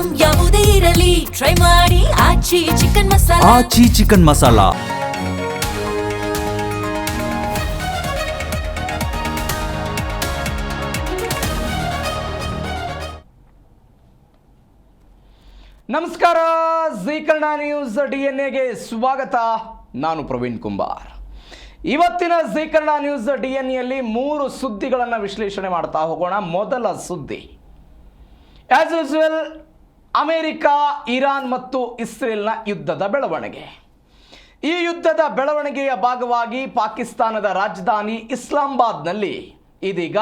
Item ಯಾವುದೇ ಇರಲಿ try ಮಾಡಿ ಆಚಿ ಚಿಕನ್ ಮಸಾಲಾ. ಆಚಿ ಚಿಕನ್ ಮಸಾಲಾ. ನಮಸ್ಕಾರ, ಜೀ ಕನ್ನಡ ನ್ಯೂಸ್ DNA ಸ್ವಾಗತ. ನಾನು ಪ್ರವೀಣ್ ಕುಂಬಾರ್. ಇವತ್ತಿನ ಜೀ ಕನ್ನಡ ನ್ಯೂಸ್ DNA 3 ಸುದ್ದಿಗಳನ್ನು ವಿಶ್ಲೇಷಣೆ ಮಾಡ್ತಾ ಹೋಗೋಣ. ಮೊದಲ ಸುದ್ದಿ, ಆಸ್ ಯೂಶುವಲ್, ಅಮೆರಿಕ, ಇರಾನ್ ಮತ್ತು ಇಸ್ರೇಲ್ನ ಯುದ್ಧದ ಬೆಳವಣಿಗೆ. ಈ ಯುದ್ಧದ ಬೆಳವಣಿಗೆಯ ಭಾಗವಾಗಿ ಪಾಕಿಸ್ತಾನದ ರಾಜಧಾನಿ ಇಸ್ಲಾಮಾಬಾದ್ನಲ್ಲಿ ಇದೀಗ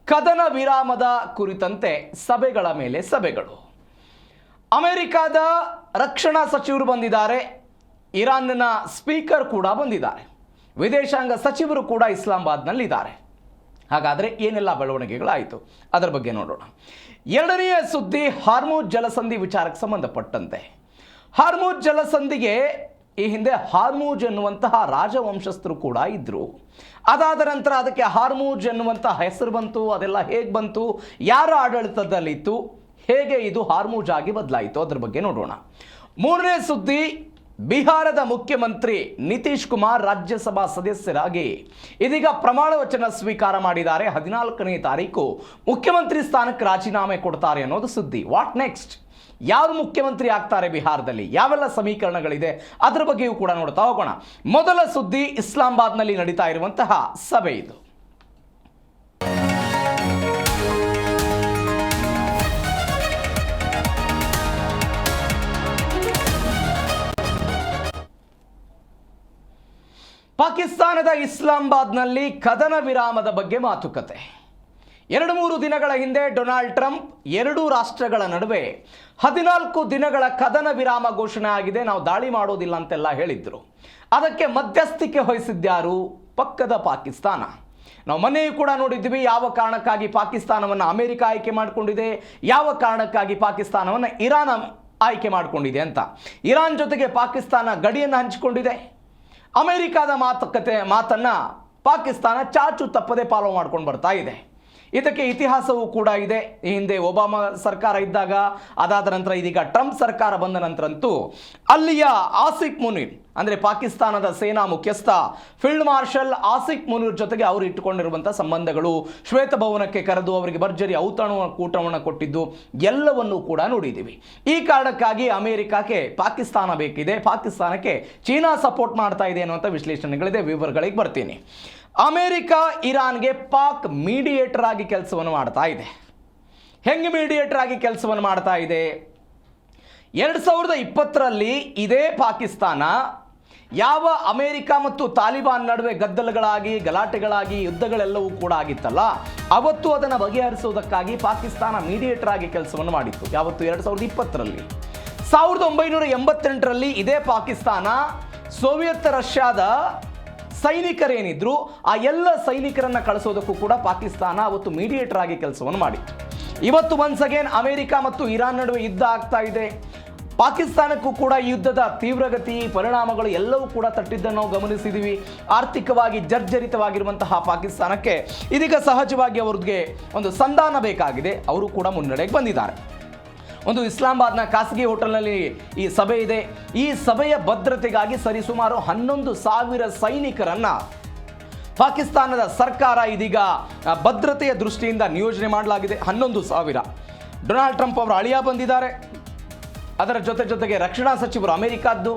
ಕದನ ವಿರಾಮದ ಕುರಿತಂತೆ ಸಭೆಗಳ ಮೇಲೆ ಸಭೆಗಳು. ಅಮೆರಿಕದ ರಕ್ಷಣಾ ಸಚಿವರು ಬಂದಿದ್ದಾರೆ, ಇರಾನ್ನ ಸ್ಪೀಕರ್ ಕೂಡ ಬಂದಿದ್ದಾರೆ, ವಿದೇಶಾಂಗ ಸಚಿವರು ಕೂಡ ಇಸ್ಲಾಮಾಬಾದ್ನಲ್ಲಿದ್ದಾರೆ. ಹಾಗಾದರೆ ಏನೆಲ್ಲ ಬೆಳವಣಿಗೆಗಳಾಯಿತು ಅದರ ಬಗ್ಗೆ ನೋಡೋಣ. ಎರಡನೆಯ ಸುದ್ದಿ, ಹಾರ್ಮುಜ್ ಜಲಸಂಧಿ ವಿಚಾರಕ್ಕೆ ಸಂಬಂಧಪಟ್ಟಂತೆ. ಹಾರ್ಮುಜ್ ಜಲಸಂಧಿಗೆ ಈ ಹಿಂದೆ ಹಾರ್ಮುಜ್ ಎನ್ನುವಂತಹ ರಾಜವಂಶಸ್ಥರು ಕೂಡ ಇದ್ದರು. ಅದಾದ ನಂತರ ಅದಕ್ಕೆ ಹಾರ್ಮುಜ್ ಎನ್ನುವಂತಹ ಹೆಸರು ಬಂತು. ಅದೆಲ್ಲ ಹೇಗೆ ಬಂತು, ಯಾರ ಆಡಳಿತದಲ್ಲಿತ್ತು, ಹೇಗೆ ಇದು ಹಾರ್ಮುಜ್ ಆಗಿ ಬದಲಾಯಿತು, ಅದರ ಬಗ್ಗೆ ನೋಡೋಣ. ಮೂರನೇ ಸುದ್ದಿ, ಬಿಹಾರದ ಮುಖ್ಯಮಂತ್ರಿ ನಿತೀಶ್ ಕುಮಾರ್ ರಾಜ್ಯಸಭಾ ಸದಸ್ಯರಾಗಿ ಇದೀಗ ಪ್ರಮಾಣ ವಚನ ಸ್ವೀಕಾರ ಮಾಡಿದ್ದಾರೆ. 14ನೇ ತಾರೀಕು ಮುಖ್ಯಮಂತ್ರಿ ಸ್ಥಾನಕ್ಕೆ ರಾಜೀನಾಮೆ ಕೊಡ್ತಾರೆ ಅನ್ನೋದು ಸುದ್ದಿ. What next? ಯಾರು ಮುಖ್ಯಮಂತ್ರಿ ಆಗ್ತಾರೆ ಬಿಹಾರದಲ್ಲಿ, ಯಾವೆಲ್ಲ ಸಮೀಕರಣಗಳಿದೆ, ಅದರ ಬಗ್ಗೆಯೂ ಕೂಡ ನೋಡ್ತಾ ಹೋಗೋಣ. ಮೊದಲ ಸುದ್ದಿ, ಇಸ್ಲಾಮಾಬಾದ್ನಲ್ಲಿ ನಡೀತಾ ಇರುವಂತಹ ಸಭೆ ಇದು. ಪಾಕಿಸ್ತಾನದ ಇಸ್ಲಾಮಾಬಾದ್ನಲ್ಲಿ ಕದನ ವಿರಾಮದ ಬಗ್ಗೆ ಮಾತುಕತೆ. 2-3 ದಿನಗಳ ಹಿಂದೆ ಡೊನಾಲ್ಡ್ ಟ್ರಂಪ್ 2 ರಾಷ್ಟ್ರಗಳ ನಡುವೆ 14 ದಿನಗಳ ಕದನ ವಿರಾಮ ಘೋಷಣೆ ಆಗಿದೆ, ನಾವು ದಾಳಿ ಮಾಡೋದಿಲ್ಲ ಅಂತೆಲ್ಲ ಹೇಳಿದ್ರು. ಅದಕ್ಕೆ ಮಧ್ಯಸ್ಥಿಕೆ ವಹಿಸಿದ್ಯಾರು? ಪಕ್ಕದ ಪಾಕಿಸ್ತಾನ. ನಾವು ಮೊನ್ನೆಯೂ ಕೂಡ ನೋಡಿದ್ವಿ ಯಾವ ಕಾರಣಕ್ಕಾಗಿ ಪಾಕಿಸ್ತಾನವನ್ನು ಅಮೆರಿಕ ಆಯ್ಕೆ ಮಾಡಿಕೊಂಡಿದೆ, ಯಾವ ಕಾರಣಕ್ಕಾಗಿ ಪಾಕಿಸ್ತಾನವನ್ನು ಇರಾನ್ ಆಯ್ಕೆ ಮಾಡಿಕೊಂಡಿದೆ ಅಂತ. ಇರಾನ್ ಜೊತೆಗೆ ಪಾಕಿಸ್ತಾನ ಗಡಿಯನ್ನು ಹಂಚಿಕೊಂಡಿದೆ. ಅಮೆರಿಕದ ಮಾತನ್ನು ಪಾಕಿಸ್ತಾನ ಚಾಚು ತಪ್ಪದೆ ಫಾಲೋ ಮಾಡ್ಕೊಂಡು ಬರ್ತಾ ಇದೆ. ಇದಕ್ಕೆ ಇತಿಹಾಸವೂ ಕೂಡ ಇದೆ. ಈ ಹಿಂದೆ ಒಬಾಮಾ ಸರ್ಕಾರ ಇದ್ದಾಗ, ಅದಾದ ನಂತರ ಇದೀಗ ಟ್ರಂಪ್ ಸರ್ಕಾರ ಬಂದ ನಂತರಂತೂ ಅಲ್ಲಿಯ ಆಸಿಫ್ ಮುನೀರ್ ಅಂದರೆ ಪಾಕಿಸ್ತಾನದ ಸೇನಾ ಮುಖ್ಯಸ್ಥ ಫೀಲ್ಡ್ ಮಾರ್ಷಲ್ ಆಸಿಫ್ ಮುನೀರ್ ಜೊತೆಗೆ ಅವರು ಇಟ್ಟುಕೊಂಡಿರುವಂಥ ಸಂಬಂಧಗಳು, ಶ್ವೇತಭವನಕ್ಕೆ ಕರೆದು ಅವರಿಗೆ ಭರ್ಜರಿ ಔತಣವನ್ನು ಕೊಟ್ಟಿದ್ದು ಎಲ್ಲವನ್ನೂ ಕೂಡ ನೋಡಿದ್ದೀವಿ. ಈ ಕಾರಣಕ್ಕಾಗಿ ಅಮೆರಿಕಕ್ಕೆ ಪಾಕಿಸ್ತಾನ ಬೇಕಿದೆ, ಪಾಕಿಸ್ತಾನಕ್ಕೆ ಚೀನಾ ಸಪೋರ್ಟ್ ಮಾಡ್ತಾ ಇದೆ ಅನ್ನುವಂಥ ವಿಶ್ಲೇಷಣೆಗಳಿದೆ. ವಿವರಗಳಿಗೆ ಬರ್ತೀನಿ. ಅಮೆರಿಕ ಇರಾನ್ಗೆ ಪಾಕ್ ಮೀಡಿಯೇಟರ್ ಆಗಿ ಕೆಲಸವನ್ನು ಮಾಡ್ತಾ ಇದೆ. ಹೆಂಗೆ ಮೀಡಿಯೇಟರ್ ಆಗಿ ಕೆಲಸವನ್ನು ಮಾಡ್ತಾ ಇದೆ? 2020ರಲ್ಲಿ ಇದೇ ಪಾಕಿಸ್ತಾನ ಯಾವ ಅಮೆರಿಕ ಮತ್ತು ತಾಲಿಬಾನ್ ನಡುವೆ ಗದ್ದಲಗಳಾಗಿ, ಗಲಾಟೆಗಳಾಗಿ, ಯುದ್ಧಗಳೆಲ್ಲವೂ ಕೂಡ ಆಗಿತ್ತಲ್ಲ, ಅವತ್ತು ಅದನ್ನು ಬಗೆಹರಿಸುವುದಕ್ಕಾಗಿ ಪಾಕಿಸ್ತಾನ ಮೀಡಿಯೇಟರ್ ಆಗಿ ಕೆಲಸವನ್ನು ಮಾಡಿತ್ತು. ಯಾವತ್ತು? 2020ರಲ್ಲಿ. 1988ರಲ್ಲಿ ಇದೇ ಪಾಕಿಸ್ತಾನ ಸೋವಿಯತ್ ರಷ್ಯಾದ ಸೈನಿಕರೇನಿದ್ರು ಆ ಎಲ್ಲ ಸೈನಿಕರನ್ನು ಕಳಿಸೋದಕ್ಕೂ ಕೂಡ ಪಾಕಿಸ್ತಾನ ಅವತ್ತು ಮೀಡಿಯೇಟರ್ ಆಗಿ ಕೆಲಸವನ್ನು ಮಾಡಿತ್ತು. ಇವತ್ತು ಒನ್ಸ್ ಅಗೇನ್ ಅಮೆರಿಕ ಮತ್ತು ಇರಾನ್ ನಡುವೆ ಯುದ್ಧ ಆಗ್ತಾ ಇದೆ. ಪಾಕಿಸ್ತಾನಕ್ಕೂ ಕೂಡ ಈ ಯುದ್ಧದ ತೀವ್ರಗತಿ, ಪರಿಣಾಮಗಳು ಎಲ್ಲವೂ ಕೂಡ ತಟ್ಟಿದ್ದನ್ನು ನಾವು ಗಮನಿಸಿದ್ದೀವಿ. ಆರ್ಥಿಕವಾಗಿ ಜರ್ಜರಿತವಾಗಿರುವಂತಹ ಪಾಕಿಸ್ತಾನಕ್ಕೆ ಇದೀಗ ಸಹಜವಾಗಿ ಅವ್ರಿಗೆ ಒಂದು ಸಂಧಾನ ಬೇಕಾಗಿದೆ. ಅವರು ಕೂಡ ಮುನ್ನಡೆಗೆ ಬಂದಿದ್ದಾರೆ. ಒಂದು ಇಸ್ಲಾಮಾಬಾದ್ನ ಖಾಸಗಿ ಹೋಟೆಲ್ನಲ್ಲಿ ಈ ಸಭೆ ಇದೆ. ಈ ಸಭೆಯ ಭದ್ರತೆಗಾಗಿ ಸರಿಸುಮಾರು 11,000 ಸೈನಿಕರನ್ನು ಪಾಕಿಸ್ತಾನದ ಸರ್ಕಾರ ಇದೀಗ ಭದ್ರತೆಯ ದೃಷ್ಟಿಯಿಂದ ನಿಯೋಜನೆ ಮಾಡಲಾಗಿದೆ. 11,000. ಡೊನಾಲ್ಡ್ ಟ್ರಂಪ್ ಅವರ ಅಳಿಯ ಬಂದಿದ್ದಾರೆ, ಅದರ ಜೊತೆಗೆ ರಕ್ಷಣಾ ಸಚಿವರು ಅಮೆರಿಕದ್ದು,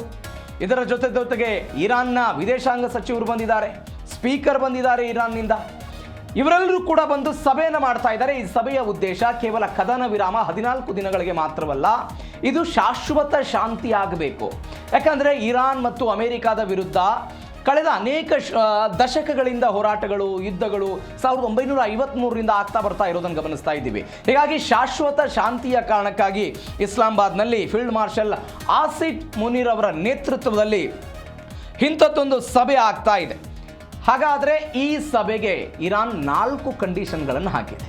ಇದರ ಜೊತೆಗೆ ಇರಾನ್ನ ವಿದೇಶಾಂಗ ಸಚಿವರು ಬಂದಿದ್ದಾರೆ, ಸ್ಪೀಕರ್ ಬಂದಿದ್ದಾರೆ ಇರಾನ್ನಿಂದ. ಇವರೆಲ್ಲರೂ ಕೂಡ ಬಂದು ಸಭೆಯನ್ನು ಮಾಡ್ತಾ ಇದ್ದಾರೆ. ಈ ಸಭೆಯ ಉದ್ದೇಶ ಕೇವಲ ಕದನ ವಿರಾಮ 14 ದಿನಗಳಿಗೆ ಮಾತ್ರವಲ್ಲ, ಇದು ಶಾಶ್ವತ ಶಾಂತಿ ಆಗಬೇಕು. ಯಾಕಂದರೆ ಇರಾನ್ ಮತ್ತು ಅಮೆರಿಕದ ವಿರುದ್ಧ ಕಳೆದ ಅನೇಕ ದಶಕಗಳಿಂದ ಹೋರಾಟಗಳು, ಯುದ್ಧಗಳು 1953ರಿಂದ ಆಗ್ತಾ ಬರ್ತಾ ಇರೋದನ್ನು ಗಮನಿಸ್ತಾ ಇದ್ದೀವಿ. ಹೀಗಾಗಿ ಶಾಶ್ವತ ಶಾಂತಿಯ ಕಾರಣಕ್ಕಾಗಿ ಇಸ್ಲಾಮಾಬಾದ್ನಲ್ಲಿ ಫೀಲ್ಡ್ ಮಾರ್ಷಲ್ ಆಸಿಫ್ ಮುನೀರ್ ಅವರ ನೇತೃತ್ವದಲ್ಲಿ ಇಂಥದ್ದೊಂದು ಸಭೆ ಆಗ್ತಾ ಇದೆ. ಹಾಗಾದರೆ ಈ ಸಭೆಗೆ ಇರಾನ್ 4 ಕಂಡೀಷನ್ಗಳನ್ನು ಹಾಕಿದೆ.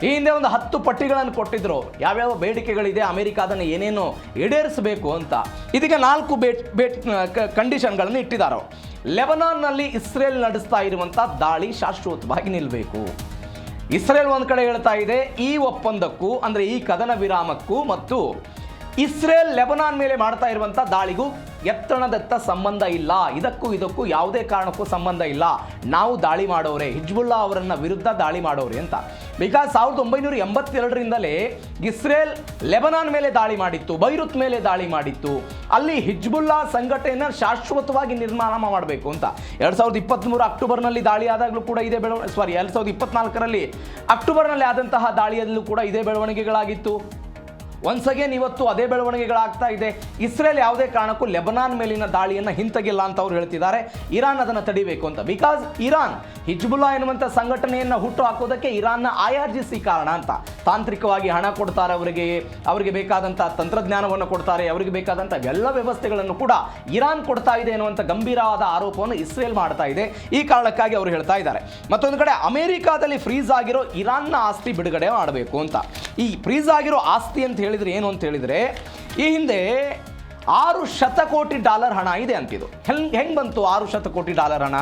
ಈ ಹಿಂದೆ ಒಂದು 10 ಪಟ್ಟಿಗಳನ್ನು ಕೊಟ್ಟಿದ್ರು, ಯಾವ್ಯಾವ ಬೇಡಿಕೆಗಳಿದೆ, ಅಮೆರಿಕ ಅದನ್ನು ಏನೇನು ಈಡೇರಿಸಬೇಕು ಅಂತ. ಇದೀಗ 4 ಕಂಡೀಷನ್ಗಳನ್ನು ಇಟ್ಟಿದ್ದಾರೆ. ಲೆಬನಾನ್ನಲ್ಲಿ ಇಸ್ರೇಲ್ ನಡೆಸ್ತಾ ಇರುವಂಥ ದಾಳಿ ಶಾಶ್ವತವಾಗಿ ನಿಲ್ಲಬೇಕು. ಇಸ್ರೇಲ್ ಒಂದು ಕಡೆ ಹೇಳ್ತಾ ಇದೆ ಈ ಒಪ್ಪಂದಕ್ಕೂ ಅಂದರೆ ಈ ಕದನ ವಿರಾಮಕ್ಕೂ ಮತ್ತು ಇಸ್ರೇಲ್ ಲೆಬನಾನ್ ಮೇಲೆ ಮಾಡ್ತಾ ಇರುವಂಥ ದಾಳಿಗೂ ಎತ್ತಣದತ್ತ ಸಂಬಂಧ ಇಲ್ಲ, ಇದಕ್ಕೂ ಯಾವುದೇ ಕಾರಣಕ್ಕೂ ಸಂಬಂಧ ಇಲ್ಲ, ನಾವು ದಾಳಿ ಮಾಡೋರೆ, ಹಿಜ್ಬುಲ್ಲಾ ಅವರನ್ನ ವಿರುದ್ಧ ದಾಳಿ ಮಾಡೋರೆ ಅಂತ. ಬಿಕಾಸ್ 1982ರಿಂದಲೇ ಇಸ್ರೇಲ್ ಲೆಬನಾನ್ ಮೇಲೆ ದಾಳಿ ಮಾಡಿತ್ತು, ಬೈರುತ್ ಮೇಲೆ ದಾಳಿ ಮಾಡಿತ್ತು, ಅಲ್ಲಿ ಹಿಜ್ಬುಲ್ಲಾ ಸಂಘಟನೆಯನ್ನು ಶಾಶ್ವತವಾಗಿ ನಿರ್ಮಾಣ ಮಾಡಬೇಕು ಅಂತ. 2023 ಅಕ್ಟೋಬರ್ನಲ್ಲಿ ದಾಳಿ ಆದಾಗಲೂ ಕೂಡ ಇದೇ 2024ರಲ್ಲಿ ಅಕ್ಟೋಬರ್ನಲ್ಲಿ ಆದಂತಹ ದಾಳಿಯಲ್ಲೂ ಕೂಡ ಇದೇ ಬೆಳವಣಿಗೆಗಳಾಗಿತ್ತು. ಒನ್ಸ್ ಅಗೇನ್ ಇವತ್ತು ಅದೇ ಬೆಳವಣಿಗೆಗಳಾಗ್ತಾ ಇದೆ. ಇಸ್ರೇಲ್ ಯಾವುದೇ ಕಾರಣಕ್ಕೂ ಲೆಬನಾನ್ ಮೇಲಿನ ದಾಳಿಯನ್ನು ಹಿಂತೆಗಿಲ್ಲ ಅಂತ ಅವ್ರು ಹೇಳ್ತಿದ್ದಾರೆ. ಇರಾನ್ ಅದನ್ನು ತಡಿಬೇಕು ಅಂತ. ಬಿಕಾಸ್ ಇರಾನ್ ಹಿಜ್ಬುಲ್ಲಾ ಎನ್ನುವಂಥ ಸಂಘಟನೆಯನ್ನು ಹುಟ್ಟು ಹಾಕೋದಕ್ಕೆ ಇರಾನ್ನ IRGC ಕಾರಣ ಅಂತ. ತಾಂತ್ರಿಕವಾಗಿ ಹಣ ಕೊಡ್ತಾರೆ, ಅವರಿಗೆ ಬೇಕಾದಂಥ ತಂತ್ರಜ್ಞಾನವನ್ನು ಕೊಡ್ತಾರೆ, ಅವರಿಗೆ ಬೇಕಾದಂಥ ಎಲ್ಲ ವ್ಯವಸ್ಥೆಗಳನ್ನು ಕೂಡ ಇರಾನ್ ಕೊಡ್ತಾ ಇದೆ ಎನ್ನುವಂಥ ಗಂಭೀರವಾದ ಆರೋಪವನ್ನು ಇಸ್ರೇಲ್ ಮಾಡ್ತಾ ಇದೆ. ಈ ಕಾರಣಕ್ಕಾಗಿ ಅವರು ಹೇಳ್ತಾ ಇದ್ದಾರೆ. ಮತ್ತೊಂದು ಕಡೆ ಅಮೆರಿಕಾದಲ್ಲಿ ಫ್ರೀಸ್ ಆಗಿರೋ ಇರಾನ್ನ ಆಸ್ತಿ ಬಿಡುಗಡೆ ಮಾಡಬೇಕು ಅಂತ. ಈ ಫ್ರೀಸ್ ಆಗಿರೋ ಆಸ್ತಿ ಅಂತ ಹೇಳಿದ್ರೆ ಏನು ಅಂತ ಹೇಳಿದ್ರೆ, ಈ ಹಿಂದೆ $6 ಶತಕೋಟಿ ಹಣ ಇದೆ ಅಂತಿದ್ದು. ಹೆಂಗೆ ಬಂತು $6 ಶತಕೋಟಿ ಹಣ?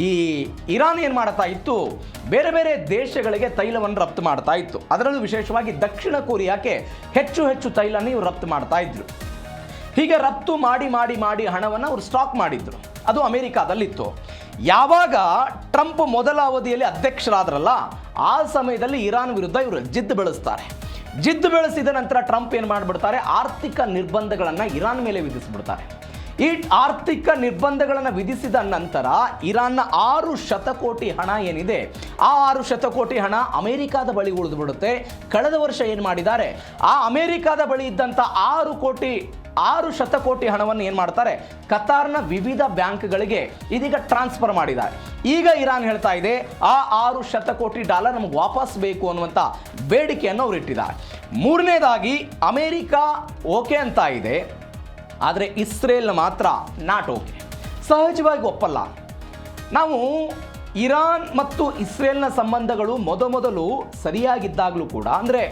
ಈ ಇರಾನ್ ಏನು ಮಾಡ್ತಾ ಇತ್ತು, ಬೇರೆ ಬೇರೆ ದೇಶಗಳಿಗೆ ತೈಲವನ್ನು ರಫ್ತು ಮಾಡ್ತಾ ಇತ್ತು. ಅದರಲ್ಲೂ ವಿಶೇಷವಾಗಿ ದಕ್ಷಿಣ ಕೊರಿಯಾಕ್ಕೆ ಹೆಚ್ಚು ತೈಲನ್ನು ಇವರು ರಫ್ತು ಮಾಡ್ತಾ ಇದ್ರು. ಹೀಗೆ ರಫ್ತು ಮಾಡಿ ಹಣವನ್ನು ಅವರು ಸ್ಟಾಕ್ ಮಾಡಿದ್ರು. ಅದು ಅಮೆರಿಕಾದಲ್ಲಿತ್ತು. ಯಾವಾಗ ಟ್ರಂಪ್ ಮೊದಲ ಅವಧಿಯಲ್ಲಿ ಅಧ್ಯಕ್ಷರಾದ್ರಲ್ಲ, ಆ ಸಮಯದಲ್ಲಿ ಇರಾನ್ ವಿರುದ್ಧ ಇವರು ಜಿದ್ದು ಬೆಳೆಸಿದ ನಂತರ ಟ್ರಂಪ್ ಏನು ಮಾಡಿಬಿಡ್ತಾರೆ, ಆರ್ಥಿಕ ನಿರ್ಬಂಧಗಳನ್ನು ಇರಾನ್ ಮೇಲೆ ವಿಧಿಸಿಬಿಡ್ತಾರೆ. ಈ ಆರ್ಥಿಕ ನಿರ್ಬಂಧಗಳನ್ನು ವಿಧಿಸಿದ ನಂತರ ಇರಾನ್ನ $6 ಶತಕೋಟಿ ಹಣ ಏನಿದೆ, ಆ $6 ಶತಕೋಟಿ ಹಣ ಅಮೆರಿಕಾದ ಬಳಿ ಉಳಿದು ಬಿಡುತ್ತೆ. ಕಳೆದ ವರ್ಷ ಏನು ಮಾಡಿದ್ದಾರೆ, ಆ ಅಮೆರಿಕಾದ ಬಳಿ ಇದ್ದಂಥ $6 ಶತಕೋಟಿ ಹಣವನ್ನು ಏನು ಮಾಡ್ತಾರೆ, ಕತಾರ್ನ ವಿವಿಧ ಬ್ಯಾಂಕ್ಗಳಿಗೆ ಇದೀಗ ಟ್ರಾನ್ಸ್ಫರ್ ಮಾಡಿದ್ದಾರೆ. ಈಗ ಇರಾನ್ ಹೇಳ್ತಾ ಇದೆ ಆ $6 ಶತಕೋಟಿ ನಮಗೆ ವಾಪಸ್ ಬೇಕು ಅನ್ನುವಂಥ ಬೇಡಿಕೆಯನ್ನು ಅವರು ಇಟ್ಟಿದ್ದಾರೆ. ಮೂರನೇದಾಗಿ ಅಮೆರಿಕ ಓಕೆ ಅಂತ ಇದೆ, ಆದರೆ ಇಸ್ರೇಲ್ ಮಾತ್ರ ನಾಟ್ ಓಕೆ, ಸಹಜವಾಗಿ ಒಪ್ಪಲ್ಲ. ನಾವು ಇರಾನ್ ಮತ್ತು ಇಸ್ರೇಲ್ನ ಸಂಬಂಧಗಳು ಮೊದಲು ಸರಿಯಾಗಿದ್ದಾಗಲೂ ಕೂಡ, ಅಂದರೆ